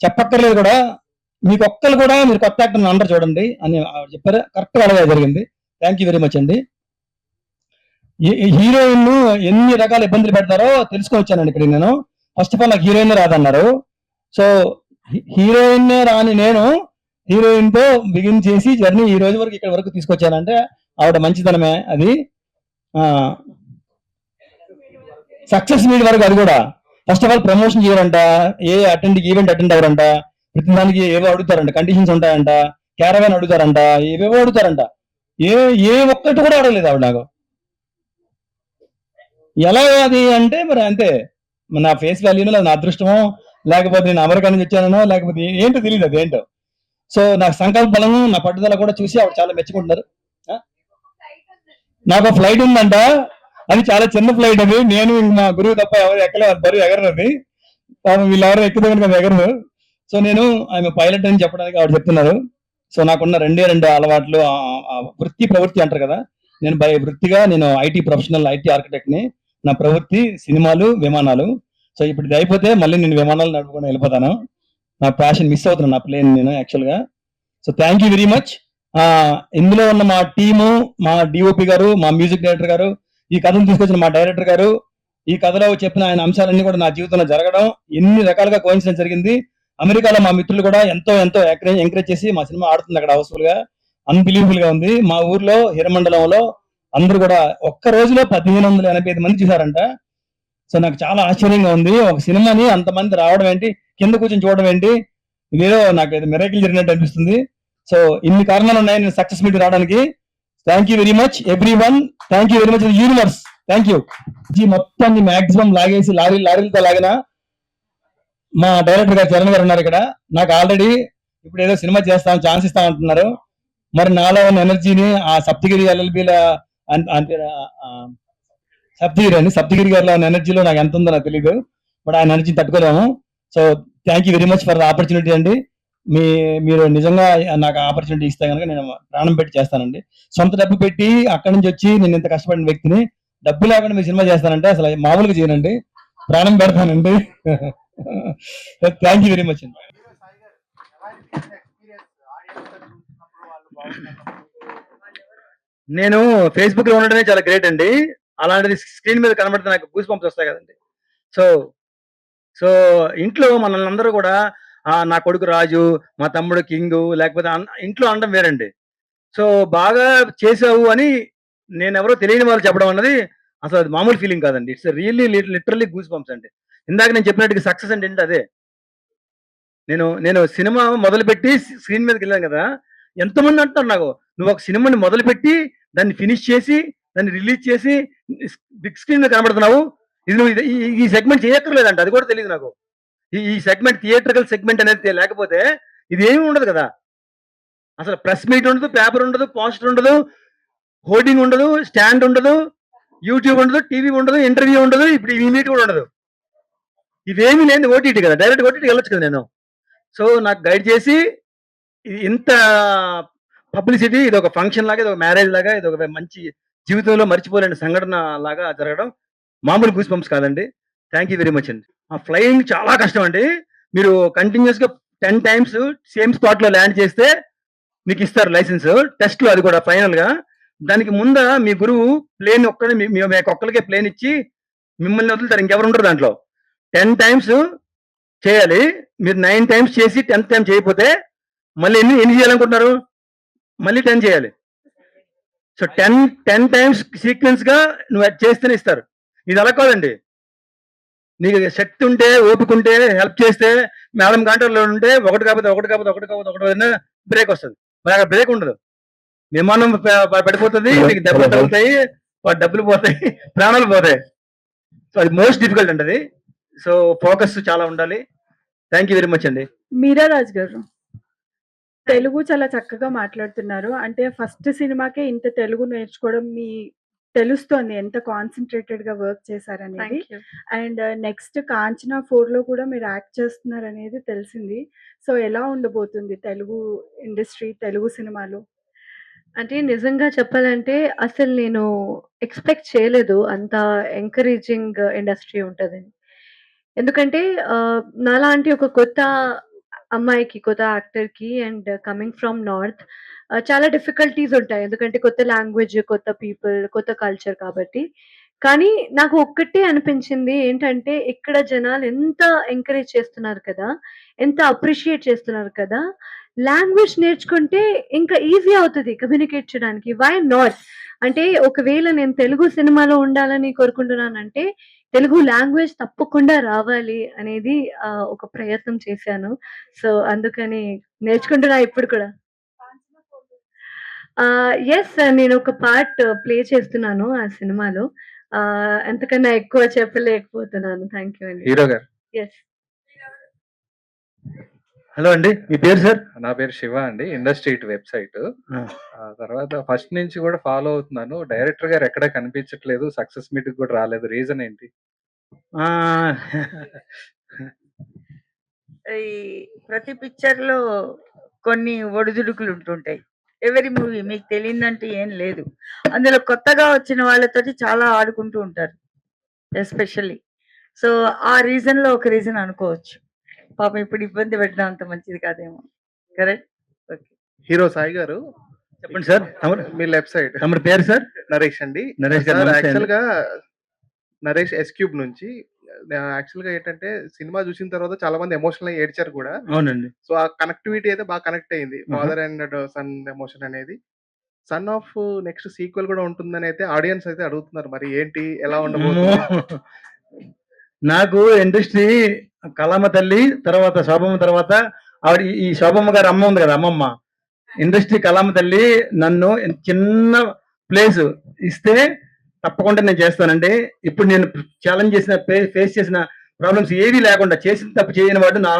Speaker 2: చెప్పక్కర్లేదు కూడా, మీకు ఒక్కరు కూడా మీరు కొత్త యాక్టర్ని అందరు చూడండి అని చెప్పారు. కరెక్ట్ గా అలాగే జరిగింది. థ్యాంక్ యూ వెరీ మచ్ అండి. హీరోయిన్ ఎన్ని రకాల ఇబ్బందులు పెడతారో తెలుసుకొని వచ్చానండి ఇక్కడ నేను. ఫస్ట్ ఆఫ్ ఆల్ నాకు హీరోయిన్ రాదన్నారు. సో హీరోయిన్ రాని నేను హీరోయిన్ తో బిగిన్ చేసి జర్నీ ఈ రోజు వరకు ఇక్కడ వరకు తీసుకొచ్చానంటే ఆవిడ మంచితనమే. అది సక్సెస్ మీట్ వరకు. అది కూడా ఫస్ట్ ఆఫ్ ఆల్ ప్రమోషన్ చేయరంట, ఈవెంట్ అటెండ్ అవ్వరంట, ప్రతి దానికి ఏవో అడుగుతారంట, కండిషన్స్ ఉంటాయంట, క్యారవాన్ అడుగుతారంట, ఏవేవో అడుగుతారంట. ఏ ఒక్కటి కూడా అడగలేదు ఆవిడ నాకు. ఎలా అది అంటే మరి అంతే, నా ఫేస్ వాల్యూనో, నా అదృష్టమో, లేకపోతే నేను అమెరికా నుంచి వచ్చానో, లేకపోతే ఏంటో తెలియదు అది ఏంటో. సో నా సంకల్ప బలము, నా పట్టుదల కూడా చూసి ఆవిడ చాలా మెచ్చుకుంటున్నారు. నాకు ఫ్లైట్ ఉందంట, అది చాలా చిన్న ఫ్లైట్. అది నేను మా గురువు తప్ప ఎవరు ఎక్కలేదు, బరువు ఎగరది. వీళ్ళెవరో ఎక్కువ కదా ఎగరదు. సో నేను ఆమె పైలట్ అని చెప్పడానికి ఆవిడ చెప్తున్నారు. సో నాకున్న రెండు అలవాట్లు, వృత్తి ప్రవృత్తి అంటారు కదా, నేను వృత్తిగా నేను ఐటీ ప్రొఫెషనల్, ఐటీ ఆర్కిటెక్ట్ ని. నా ప్రవృత్తి సినిమాలు, విమానాలు. సో ఇప్పుడు ఇది అయిపోతే మళ్ళీ నేను విమానాలు నడుపుకొని వెళ్ళిపోతాను. నా ప్యాషన్ మిస్ అవుతున్నాను, నా ప్లేన్ నేను యాక్చువల్గా. So thank you very much. ఇందులో ఉన్న మా టీము, మా డిఓపి గారు, మా మ్యూజిక్ డైరెక్టర్ గారు, ఈ కథను తీసుకొచ్చిన మా డైరెక్టర్ గారు, ఈ కథలో చెప్పిన ఆయన అంశాలన్నీ కూడా నా జీవితంలో జరగడం, ఎన్ని రకాలుగా కోయిన్సిడెన్స్ జరిగింది. అమెరికాలో మా మిత్రులు కూడా ఎంతో ఎంకరేజ్ చేసి మా సినిమా ఆడుతుంది అక్కడ హౌస్ఫుల్ గా, అన్బిలీవబుల్ గా ఉంది. మా ఊర్లో హిరమండలంలో అందరూ కూడా ఒక్క రోజులో 1585 మంది చూసారంట. సో నాకు చాలా ఆశ్చర్యంగా ఉంది. ఒక సినిమాని అంతమంది రావడం ఏంటి, కింద కూర్చొని చూడడం ఏంటి, ఇదేదో నాకు ఏదో మిరాకిల్ జరిగినట్టు అనిపిస్తుంది. సో ఇన్ని కారణాలు ఉన్నాయి నేను సక్సెస్ మీట్ రావడానికి. Thank you very much every one. Thank you very much universe. Thank you. మొత్తాన్ని మాక్సిమం లాగేసి లారీలతో లాగిన మా డైరెక్టర్ గారు చరణ్ గారు ఉన్నారు ఇక్కడ. నాకు ఆల్రెడీ ఇప్పుడు ఏదో సినిమా చేస్తాం, ఛాన్స్ ఇస్తామంటున్నారు. మరి నాలో ఉన్న ఎనర్జీని ఆ సప్తగిరి ఎల్ఎల్బిల సప్తగిరి గారిలో ఉన్న ఎనర్జీలో నాకు ఎంత ఉందో నాకు తెలియదు. బట్ ఆ ఎనర్జీ తట్టుకోలేము. So thank you very much for the opportunity అండి. మీరు నిజంగా నాకు ఆపర్చునిటీ ఇస్తే కనుక నేను ప్రాణం పెట్టి చేస్తానండి. సొంత డబ్బు పెట్టి అక్కడి నుంచి వచ్చి నేను ఇంత కష్టపడిన వ్యక్తిని డబ్బు లేకుండా మీ సినిమా చేస్తానంటే అసలు మామూలుగా చేయనండి, ప్రాణం పెడతానండి. థ్యాంక్ యూ వెరీ మచ్ అండి. నేను ఫేస్బుక్ లో ఉండడమే చాలా గ్రేట్ అండి. అలాంటిది స్క్రీన్ మీద కనబడితే నాకు గూస్ పంప్స్ వస్తాయి కదండి. సో సో ఇంట్లో మనల్ని అందరూ కూడా నా కొడుకు రాజు, మా తమ్ముడు కింగు, లేకపోతే ఇంట్లో అనడం వేరండి. సో బాగా చేసావు అని నేను ఎవరో తెలియని వాళ్ళు చెప్పడం అన్నది అసలు అది మామూలు ఫీలింగ్ కాదండి. It's really literally goose bumps అండి. ఇందాక నేను చెప్పినట్టుగా సక్సెస్ అంటే ఏంటి అదే. నేను సినిమా మొదలుపెట్టి స్క్రీన్ మీదకి వెళ్ళాను కదా, ఎంతమంది అంటున్నారు నాకు, నువ్వు ఒక సినిమాని మొదలుపెట్టి దాన్ని ఫినిష్ చేసి దాన్ని రిలీజ్ చేసి బిగ్ స్క్రీన్ మీద కనబడుతున్నావు, ఇది నువ్వు ఈ సెగ్మెంట్ చేయక్కర్లేదంట. అది కూడా తెలియదు నాకు. ఈ సెగ్మెంట్ థియేట్రికల్ సెగ్మెంట్ అనేది లేకపోతే ఇది ఏమి ఉండదు కదా. అసలు ప్రెస్ మీట్ ఉండదు, పేపర్ ఉండదు, పోస్టర్ ఉండదు, హోర్డింగ్ ఉండదు, స్టాండ్ ఉండదు, యూట్యూబ్ ఉండదు, టీవీ ఉండదు, ఇంటర్వ్యూ ఉండదు, ఇప్పుడు ఈ మీట్ కూడా ఉండదు. ఇవేమీ లేదు, ఓటీటీ కదా, డైరెక్ట్ ఓటీటీ వెళ్ళొచ్చు కదా నేను. సో నాకు గైడ్ చేసి ఇంత పబ్లిసిటీ, ఇది ఒక ఫంక్షన్ లాగా, ఇది ఒక మ్యారేజ్ లాగా, ఇది ఒక మంచి జీవితంలో మర్చిపోలేని సంఘటన లాగా జరగడం మామూలు గూస్ బంప్స్ కాదండి. థ్యాంక్ యూ వెరీ మచ్ అండి. ఆ ఫ్లయింగ్ చాలా కష్టం అండి. మీరు కంటిన్యూస్ గా 10 times సేమ్ స్పాట్ లో ల్యాండ్ చేస్తే మీకు ఇస్తారు లైసెన్స్ టెస్ట్ లో, అది కూడా ఫైనల్ గా. దానికి ముంద మీ గురువు ప్లేన్ ఒక్కరికే ప్లేన్ ఇచ్చి మిమ్మల్ని వదులుతారు, ఇంకెవరు ఉండరు దాంట్లో. 10 times చేయాలి. మీరు 9 times చేసి 10th time చేయకపోతే మళ్ళీ ఎన్ని చేయాలనుకుంటున్నారు? మళ్ళీ 10 చేయాలి. సో 10 times సీక్వెన్స్ గా నువ్వు చేస్తేనే ఇస్తారు. ఇది అలా కాదండి. నీకు శక్తి ఉంటే, ఓపిక ఉంటే, హెల్ప్ చేస్తే, మేడం కంట్రోల్లో ఉంటే ఒకటి కాకపోతే బ్రేక్ వస్తుంది. మరి అక్కడ బ్రేక్ ఉండదు. విమానం పడిపోతుంది, మీకు దెబ్బలు తగులుతాయి, డబ్బులు పోతాయి, ప్రాణాలు పోతాయి. సో అది మోస్ట్ డిఫికల్ట్ అండి అది. సో ఫోకస్ చాలా ఉండాలి. థ్యాంక్ యూ వెరీ మచ్ అండి.
Speaker 8: మీరారాజ్ గారు తెలుగు చాలా చక్కగా మాట్లాడుతున్నారు. అంటే ఫస్ట్ సినిమాకే ఇంత తెలుగు నేర్చుకోవడం మీ తెలుస్తోంది ఎంత కాన్సన్ట్రేటెడ్ గా వర్క్ చేశారనేది. అండ్ నెక్స్ట్ కాంచనా 4 లో కూడా మీరు యాక్ట్ చేస్తున్నారు అనేది తెలిసింది. సో ఎలా ఉండబోతుంది తెలుగు ఇండస్ట్రీ, తెలుగు సినిమాలు?
Speaker 7: అంటే నిజంగా చెప్పాలంటే అసలు నేను ఎక్స్‌పెక్ట్ చేయలేదు అంత ఎంకరేజింగ్ ఇండస్ట్రీ ఉంటదని. ఎందుకంటే నాలాంటి ఒక కొత్త అమ్మాయికి, కొత్త యాక్టర్‌కి అండ్ కమింగ్ ఫ్రమ్ నార్త్ చాలా డిఫికల్టీస్ ఉంటాయి. ఎందుకంటే కొత్త లాంగ్వేజ్, కొత్త పీపుల్, కొత్త కల్చర్ కాబట్టి. కానీ నాకు ఒక్కటే అనిపించింది ఏంటంటే ఇక్కడ జనాలు ఎంత ఎంకరేజ్ చేస్తున్నారు కదా! ఎంత అప్రిషియేట్ చేస్తున్నారు కదా! లాంగ్వేజ్ నేర్చుకుంటే ఇంకా ఈజీ అవుతది కమ్యూనికేట్ చేయడానికి. Why not? అంటే ఒకవేళ నేను తెలుగు సినిమాలో ఉండాలని కోరుకుంటున్నానంటే తెలుగు లాంగ్వేజ్ తప్పకుండా రావాలి అనేది ఒక ప్రయత్నం చేశాను. సో అందుకని నేర్చుకుంటున్నా ఇప్పుడు కూడా. యెస్, నేను ఒక పార్ట్ ప్లే చేస్తున్నాను ఆ సినిమాలో. అంతకన్నా ఎక్కువ చెప్పలేకపోతున్నాను. థ్యాంక్ యూ అండి.
Speaker 2: హీరో గారు.
Speaker 7: యెస్.
Speaker 2: హలో అండి, మీ పేరు సార్?
Speaker 9: నా పేరు శివ అండి. ఇండస్ట్రీట్ వెబ్సైట్. తర్వాత ఫస్ట్ నుంచి కూడా ఫాలో అవుతున్నాను. డైరెక్టర్ గారు ఎక్కడ కనిపించట్లేదు, సక్సెస్ మీట్ కూడా రాలేదు. రీజన్ ఏంటి?
Speaker 1: ఈ ప్రతి పిక్చర్ లో కొన్ని ఒడిదుడుకులు ఉంటుంటాయి. ఎవరి మూవీ మీకు తెలియదంటూ ఏం లేదు. అందులో కొత్తగా వచ్చిన వాళ్ళతోటి చాలా ఆడుకుంటూ ఉంటారు ఎస్పెషల్లీ. సో ఆ రీజన్ లో ఒక రీజన్ అనుకోవచ్చు. పాపం ఇప్పుడు ఇబ్బంది పెట్టడం అంత మంచిది కాదేమో. కరెక్ట్. ఓకే.
Speaker 9: హీరో సాయి గారు
Speaker 2: చెప్పండి సార్.
Speaker 9: మీ లెఫ్ట్ సైడ్.
Speaker 2: తమరి పేరు సార్?
Speaker 9: నరేష్ అండి.
Speaker 2: నరేష్ గారు. నమస్తే అండి.
Speaker 9: యాక్చువల్ గా నరేష్ ఎస్ క్యూబ్ నుంచి. యాక్చువల్ గా ఏంటంటే సినిమా చూసిన తర్వాత చాలా మంది ఎమోషనల్ అయ్యి ఏడ్చారు కూడా.
Speaker 2: అవునండి.
Speaker 9: సో ఆ కనెక్టివిటీ అయితే బాగా కనెక్ట్ అయింది. ఫాదర్ అండ్ సన్ ఎమోషన్ అనేది. సన్ ఆఫ్ నెక్స్ట్ సీక్వెల్ కూడా ఉంటుందని అయితే ఆడియన్స్ అయితే అడుగుతున్నారు. మరి ఏంటి, ఎలా ఉండబోతుంది?
Speaker 2: నాకు ఇండస్ట్రీ కళామ తల్లి తర్వాత శోభమ్మ తర్వాత ఆవిడ ఈ శోభమ్మ గారి అమ్మ ఉంది కదా, అమ్మమ్మ. ఇండస్ట్రీ కళామ తల్లి నన్ను చిన్న ప్లేస్ ఇస్తే తప్పకుండా నేను చేస్తానండి. ఇప్పుడు నేను ఛాలెంజ్ చేసిన ఫేస్ చేసిన ప్రాబ్లమ్స్ ఏవి లేకుండా, చేసిన తప్పు చేయని వాడు నా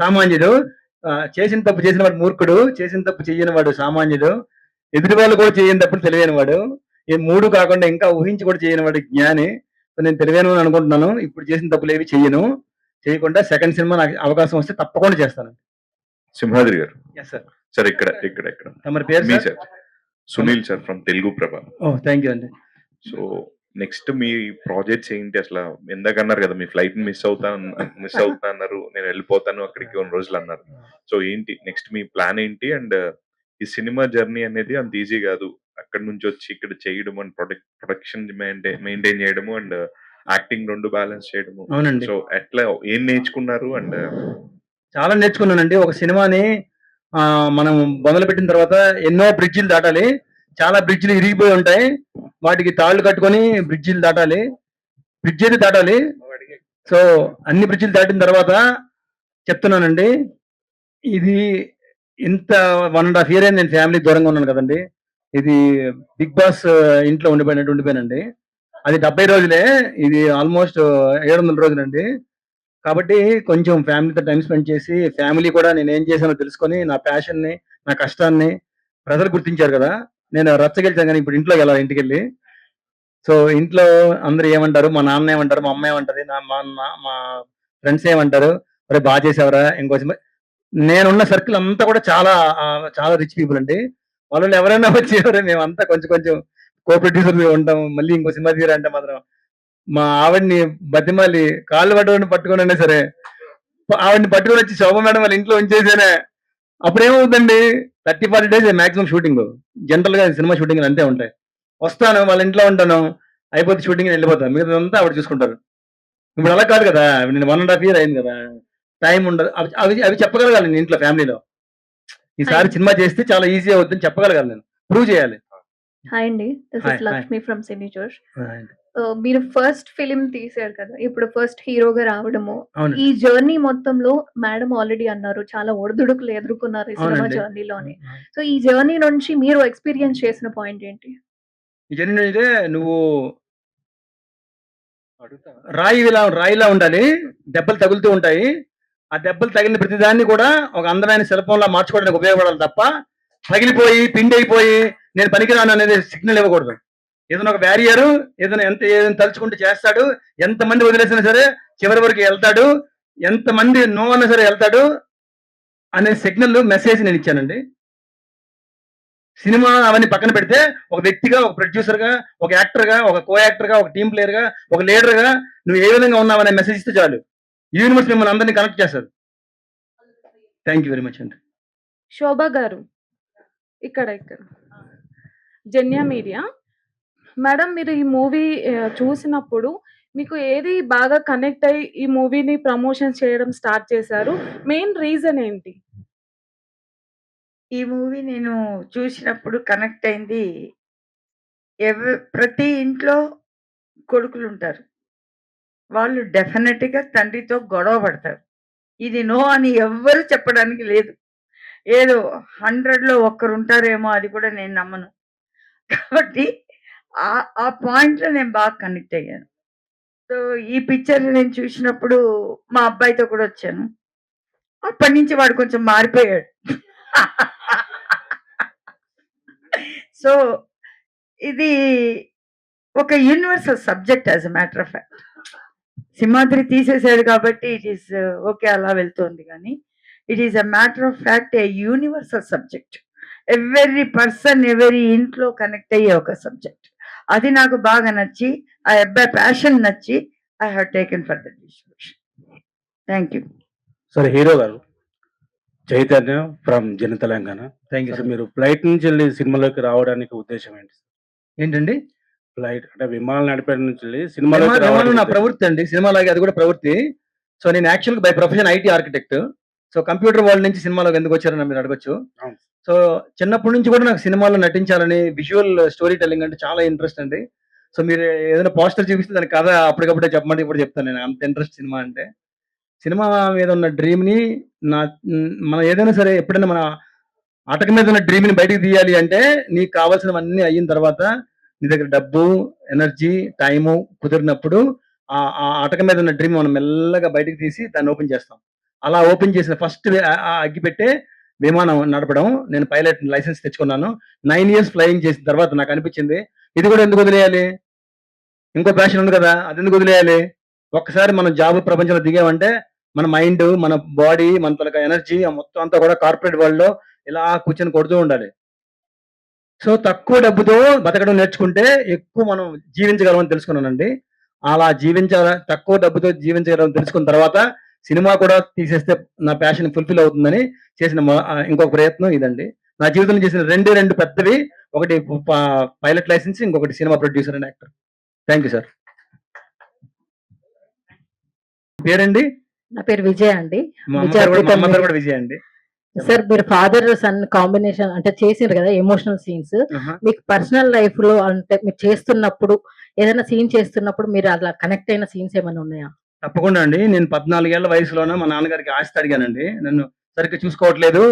Speaker 2: సామాన్యుడు, చేసిన తప్పు చేసిన వాడు మూర్ఖుడు, చేసిన తప్పు చేయని వాడు సామాన్యుడు, ఎదుటి వాళ్ళు కూడా చేయని తప్పుడు తెలివైన వాడు, ఈ 3 కాకుండా ఇంకా ఊహించి కూడా చేయని వాడు జ్ఞాని. నేను తెలివైన అనుకుంటున్నాను. ఇప్పుడు చేసిన తప్పులు ఏవి చెయ్యను. చేయకుండా సెకండ్ సినిమా నాకు అవకాశం వస్తే తప్పకుండా చేస్తాను.
Speaker 10: సింహాద్రి గారు
Speaker 2: ఎస్ సార్.
Speaker 10: సార్ ఇక్కడ
Speaker 2: తమరి పేరు
Speaker 10: మీ
Speaker 2: sir?
Speaker 10: Sir Sunil sir from Telugu Prabha.
Speaker 2: Oh, thank you అండి.
Speaker 10: సో నెక్స్ట్ మీ ప్రాజెక్ట్స్ ఏంటి అసలు? ఇందాక అన్నారు కదా మీ ఫ్లైట్ మిస్ అవుతా అన్నారు, నేను వెళ్ళిపోతాను అక్కడికి కొన్ని రోజులు అన్నారు. సో ఏంటి నెక్స్ట్ మీ ప్లాన్ ఏంటి? అండ్ ఈ సినిమా జర్నీ అనేది అంత ఈజీ కాదు, అక్కడ నుంచి వచ్చి ఇక్కడ చేయడం అండ్ ప్రొడక్షన్ మెయింటైన్ చేయడము అండ్ యాక్టింగ్ రెండు బ్యాలెన్స్ చేయడము.
Speaker 2: అవునండి.
Speaker 10: సో ఎట్లా ఏం నేర్చుకున్నారు? అండ్
Speaker 2: చాలా నేర్చుకున్నానండి. ఒక సినిమాని మనం మొదలుపెట్టిన తర్వాత ఎన్నో బ్రిడ్జిలు దాటాలి. చాలా బ్రిడ్జిలు ఇరిగిపోయి ఉంటాయి, వాటికి తాళ్ళు కట్టుకొని బ్రిడ్జిలు దాటాలి, బ్రిడ్జ్ అయితే దాటాలి. సో అన్ని బ్రిడ్జిలు దాటిన తర్వాత చెప్తున్నానండి, ఇది ఇంత 1.5 year నేను ఫ్యామిలీ దూరంగా ఉన్నాను కదండి. ఇది బిగ్ బాస్ ఇంట్లో ఉండిపోయానండి. అది 70 రోజులే, ఇది ఆల్మోస్ట్ 700 రోజులండి. కాబట్టి కొంచెం ఫ్యామిలీతో టైం స్పెండ్ చేసి, ఫ్యామిలీ కూడా నేను ఏం చేశానో తెలుసుకొని, నా ప్యాషన్ని, నా కష్టాన్ని ప్రజలు గుర్తించారు కదా. నేను రచ్చగెలిచాను కానీ ఇప్పుడు ఇంట్లోకి వెళ్ళాలి, ఇంటికి వెళ్ళి. సో ఇంట్లో అందరూ ఏమంటారు, మా నాన్న ఏమంటారు, మా అమ్మ ఏమంటది, మా ఫ్రెండ్స్ ఏమంటారు, అరే బాగా చేసేవరా. నేనున్న సర్కిల్ అంతా కూడా చాలా చాలా రిచ్ పీపుల్ అండి. వాళ్ళు ఎవరైనా వచ్చేవారే, మేమంతా కొంచెం కో ప్రొడ్యూసర్ ఉంటాం. మళ్ళీ ఇంకో సినిమా తీరా అంటే మాత్రం మా ఆవిడ్ని బతిమాలి కాళ్ళు పట్టుకున్నా సరే, ఆవిడ్ని పట్టుకొని వచ్చి శోభ మేడం వాళ్ళ ఇంట్లో ఉంచేసేనే. అప్పుడేమవుతుందండి, 30-40 days మాక్సిమం షూటింగ్. జనరల్ గా సినిమా షూటింగ్ అంతే ఉంటాయి. వస్తాను, వాళ్ళ ఇంట్లో ఉంటాను, అయిపోతే షూటింగ్ వెళ్ళిపోతాను, మిగతాదంతా ఆవిడ చూసుకుంటారు. ఇప్పుడు అలా కాదు కదా, నేను 1.5 year అయింది కదా, టైం ఉండదు. అవి చెప్పగలగాలి నేను ఇంట్లో ఫ్యామిలీలో. ఈసారి సినిమా చేస్తే చాలా ఈజీ అవుతుందని చెప్పగలగాలి, నేను ప్రూవ్ చేయాలి.
Speaker 11: హాయ్ అండి, this
Speaker 2: hi,
Speaker 11: is Lakshmi from Cine Josh.
Speaker 2: Hi.
Speaker 11: మీరు ఫస్ట్ ఫిలిం తీసారు కదా, ఇప్పుడు ఫస్ట్ హీరోగా రావడము,
Speaker 2: అవునండి.
Speaker 11: ఈ జర్నీ మొత్తంలో మేడం ఆల్రెడీ అన్నారు చాలా ఒడిదుడుకులు ఎదుర్కొన్నారు ఈ సినిమా
Speaker 2: అవునండి.
Speaker 11: జర్నీలోని. సో ఈ జర్నీ నుంచి మీరు ఎక్స్పీరియన్స్ చేసిన పాయింట్ ఏంటి?
Speaker 2: ఈ జర్నీ అయితే నువ్వు రాయిలా ఉండాలి, దెబ్బలు తగులుతూ ఉంటాయి. ఆ దెబ్బలు తగిలిన ప్రతిదాన్ని కూడా ఒక అందమైన శిల్పంలా మార్చుకోవడానికి ఉపయోగపడాలి తప్ప, పగిలిపోయి పిండి అయిపోయి నేను పనికిరాను అనేది సిగ్నల్ ఇవ్వకూడదు. ఏదైనా ఒక బ్యారియర్, ఏదైనా తలుచుకుంటూ చేస్తాడు, ఎంతమంది వదిలేసినా సరే చివరి వరకు వెళ్తాడు, ఎంతమంది నో అన్నా సరే వెళ్తాడు అనే సిగ్నల్ మెసేజ్ నేను ఇచ్చానండి. సినిమా అవన్నీ పక్కన పెడితే, ఒక వ్యక్తిగా, ఒక ప్రొడ్యూసర్ గా, ఒక యాక్టర్ గా, ఒక కో యాక్టర్ గా, ఒక టీమ్ ప్లేయర్ గా, ఒక లీడర్ గా నువ్వు ఏ విధంగా ఉన్నావనే మెసేజ్ ఇస్తే చాలు, యూనివర్స్ మిమ్మల్ని అందరినీ కనెక్ట్ చేస్తారు. థ్యాంక్ యూ వెరీ మచ్ అండి.
Speaker 8: శోభ గారు, ఇక్కడ జన్యా మీడియా మేడం, మీరు ఈ మూవీ చూసినప్పుడు మీకు ఏది బాగా కనెక్ట్ అయ్యి ఈ మూవీని ప్రమోషన్ చేయడం స్టార్ట్ చేశారు? మెయిన్ రీజన్ ఏంటి?
Speaker 1: ఈ మూవీ నేను చూసినప్పుడు కనెక్ట్ అయింది, ప్రతి ఇంట్లో కొడుకులు ఉంటారు, వాళ్ళు డెఫినెట్గా తండ్రితో గొడవ పడతారు. ఇది నో అని ఎవ్వరు చెప్పడానికి లేదు. ఏదో 100లో ఒక్కరు ఉంటారేమో, అది కూడా నేను నమ్మను. కాబట్టి ఆ పాయింట్లో నేను బాగా కనెక్ట్ అయ్యాను. సో ఈ పిక్చర్ నేను చూసినప్పుడు మా అబ్బాయితో కూడా వచ్చాను. అప్పటి నుంచి వాడు కొంచెం మారిపోయాడు. సో ఇది ఒక universal subject as a matter of fact. Simhadri తీసేసాడు కాబట్టి ఇట్ ఈస్ ఓకే, అలా వెళ్తోంది. కానీ it is a matter of fact, a universal subject. Every person, every ఇంట్లో కనెక్ట్ అయ్యే ఒక సబ్జెక్ట్. అది నాకు బాగా నచ్చి, ఆ అబ్బాయి ప్యాషన్ నచ్చి, I have taken for the distribution. Thank you.
Speaker 12: Sir, hero గారు చైతన్య ఫ్రమ్ జన Telangana.
Speaker 2: Thank you
Speaker 12: sir,
Speaker 2: sir.
Speaker 12: మీరు ఫ్లైట్ నుంచి వెళ్ళి సినిమాలోకి రావడానికి ఉద్దేశం ఏంటి?
Speaker 2: ఏంటండి?
Speaker 12: ఫ్లైట్ అంటే విమానాలు నడిపే నుంచి వెళ్ళి సినిమాలోకి
Speaker 2: విమానం నా
Speaker 12: రావడానికి
Speaker 2: ప్రవృత్తి అండి, సినిమాలాగే అది కూడా ప్రవృత్తి. సో నేను యాక్చువల్గా by profession IT architect. So computer world నుంచి సినిమాలోకి ఎందుకు వచ్చారని మీరు అడగచ్చు.
Speaker 12: అవును.
Speaker 2: సో చిన్నప్పటి నుంచి కూడా నాకు సినిమాలో నటించాలని, విజువల్ స్టోరీ టెల్లింగ్ అంటే చాలా ఇంట్రెస్ట్ అండి. సో మీరు ఏదైనా పోస్టర్ చూపిస్తే దాని కథ అప్పటికప్పుడే చెప్పమంటే ఇప్పుడు చెప్తాను. నేను అంత ఇంట్రెస్ట్ సినిమా అంటే. సినిమా మీద ఉన్న డ్రీమ్ని మనం ఏదైనా సరే ఎప్పుడైనా మన అటక మీద ఉన్న డ్రీమ్ని బయటకు తీయాలి అంటే, నీకు కావాల్సినవన్నీ అయిన తర్వాత నీ దగ్గర డబ్బు, ఎనర్జీ, టైము కుదిరినప్పుడు ఆ అటక మీద ఉన్న డ్రీమ్ మనం మెల్లగా బయటకు తీసి దాన్ని ఓపెన్ చేస్తాం. అలా ఓపెన్ చేసిన ఫస్ట్ అగ్గిపెట్టే విమానం నడపడం. నేను పైలట్ లైసెన్స్ తెచ్చుకున్నాను. 9 years ఫ్లయింగ్ చేసిన తర్వాత నాకు అనిపించింది, ఇది కూడా ఎందుకు వదిలేయాలి, ఇంకో ప్యాషన్ ఉంది కదా, అది ఎందుకు వదిలేయాలి. ఒక్కసారి మనం జాబ్ ప్రపంచంలో దిగామంటే మన మైండ్, మన బాడీ, మన తాలూకా ఎనర్జీ మొత్తం అంతా కూడా కార్పొరేట్ వరల్డ్ లో ఇలా కూర్చొని కొడుతూ ఉండాలి. సో తక్కువ డబ్బుతో బతకడం నేర్చుకుంటే ఎక్కువ మనం జీవించగలమని తెలుసుకున్నానండి. అలా తక్కువ డబ్బుతో జీవించగలమని తెలుసుకున్న తర్వాత సినిమా కూడా తీసేస్తే నా ప్యాషన్ ఫుల్ఫిల్ అవుతుందని చేసిన ఇంకొక ప్రయత్నం ఇదండి. నా జీవితంలో చేసిన రెండు పెద్దవి. ఒకటి పైలట్ లైసెన్స్, ఇంకొకటి cinema producer and actor. Thank you sir. పేరండి?
Speaker 13: నా పేరు విజయ అండి.
Speaker 2: మా
Speaker 13: విజయ
Speaker 2: అమ్మగారు
Speaker 13: ప్రీతం
Speaker 2: కూడా విజయ్ అండి.
Speaker 13: సార్, మీరు ఫాదర్ సన్ కాంబినేషన్ అంటే చేసిండ్రు కదా ఎమోషనల్ సీన్స్.
Speaker 2: ఆహా.
Speaker 13: మీకు పర్సనల్ లైఫ్ లో అంటే మీరు చేస్తున్నప్పుడు ఏదైనా సీన్ చేస్తున్నప్పుడు మీరు అలా కనెక్ట్ అయిన సీన్స్ ఏమైనా ఉన్నాయా?
Speaker 2: తప్పకుండా అండి. నేను 14 ఏళ్ల వయసులోనే మా నాన్నగారికి ఆస్తి అడిగానండి. నన్ను సరిగ్గా చూసుకోవట్లేదు,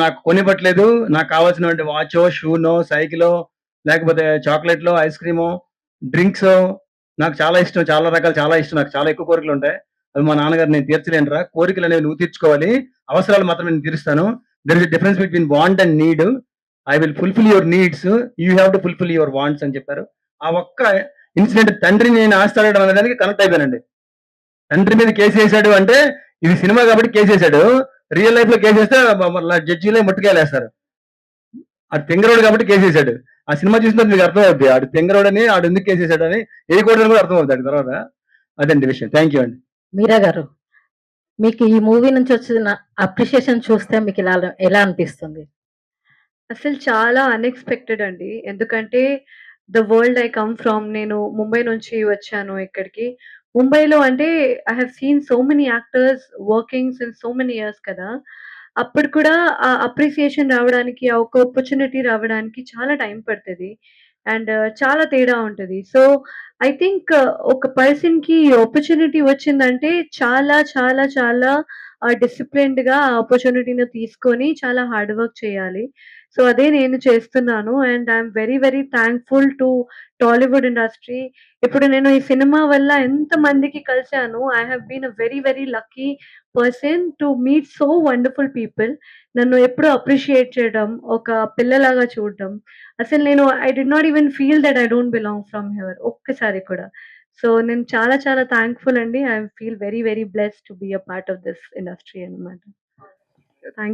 Speaker 2: నాకు కొనివ్వట్లేదు. నాకు కావాల్సినటువంటి వాచో, షూనో, సైకిలో, లేకపోతే చాక్లెట్లో, ఐస్ క్రీమో, డ్రింక్స్ నాకు చాలా ఇష్టం. చాలా రకాలు చాలా ఇష్టం. నాకు చాలా ఎక్కువ కోరికలు ఉంటాయి. అవి మా నాన్నగారు నేను తీర్చలేనురా, కోరికలు అనేవి నువ్వు తీర్చుకోవాలి, అవసరాలు మాత్రం నేను తీరుస్తాను. There is difference between want and need. I will fulfil your needs, you have to fulfil your wants అని చెప్పారు. ఆ ఒక్క ఇన్సిడెంట్ తండ్రిని నేను ఆస్తి అడగడం అనేదానికి కనెక్ట్ అయిపోయానండి. తండ్రి మీద కేసు వేసాడు అంటే ఇది సినిమా కాబట్టి కేసు వేసాడు. రియల్ లైఫ్ లో కేసు వేస్తే జడ్జిలే ముట్టుకెళ్ళేస్తారు. ఆడు తెంగరోడు కాబట్టి కేసు వేసాడు. ఆ సినిమా చూసిన మీకు అర్థం అవుద్ది ఆడు తెంగరోడని, ఆడు ఎందుకు కేసు వేసాడు అని, వేయకూడదని కూడా అర్థం అవుతుంది తర్వాత. అదండి విషయం. థ్యాంక్ యూ అండి.
Speaker 13: మీరా గారు, మీకు ఈ మూవీ నుంచి వచ్చిన అప్రిషియేషన్ చూస్తే మీకు ఎలా అనిపిస్తుంది?
Speaker 7: అసలు చాలా అన్ఎక్స్పెక్టెడ్ అండి. ఎందుకంటే the world I come from, నేను ముంబై నుంచి వచ్చాను ఇక్కడికి. ముంబైలో అంటే I have scene so many actors working since so many years కదా! అప్పుడు కూడా ఆ అప్రిసియేషన్ రావడానికి, ఆ ఒక ఆపర్చునిటీ రావడానికి చాలా టైం పడతది. అండ్ చాలా తేడా ఉంటది. సో, ఐ థింక్ ఒక పర్సన్‌కి ఆపర్చునిటీ వచ్చిందంటే చాలా చాలా చాలా డిసిప్లిన్డ్‌గా ఆ ఆపర్చునిటీని తీసుకొని చాలా హార్డ్ వర్క్ చేయాలి. సో, అదే నేను చేస్తున్నాను. And I am very very thankful to Tollywood industry. ఇప్పుడు నేను ఈ సినిమా వల్ల ఎంతమందికి కలిసాను. I have been a very very lucky person to meet so wonderful people. నన్ను ఎప్పుడూ అప్రిషియేట్ చేయడం, ఒక పిల్లలాగా చూడడం. అసలు నేను I did not even feel that I don't belong from here ఒక్కసారి కూడా. సో, నేను చాలా చాలా థాంక్‌ఫుల్ అండి. I feel very very blessed to be a part of this industry అన్నమాట. థాంక్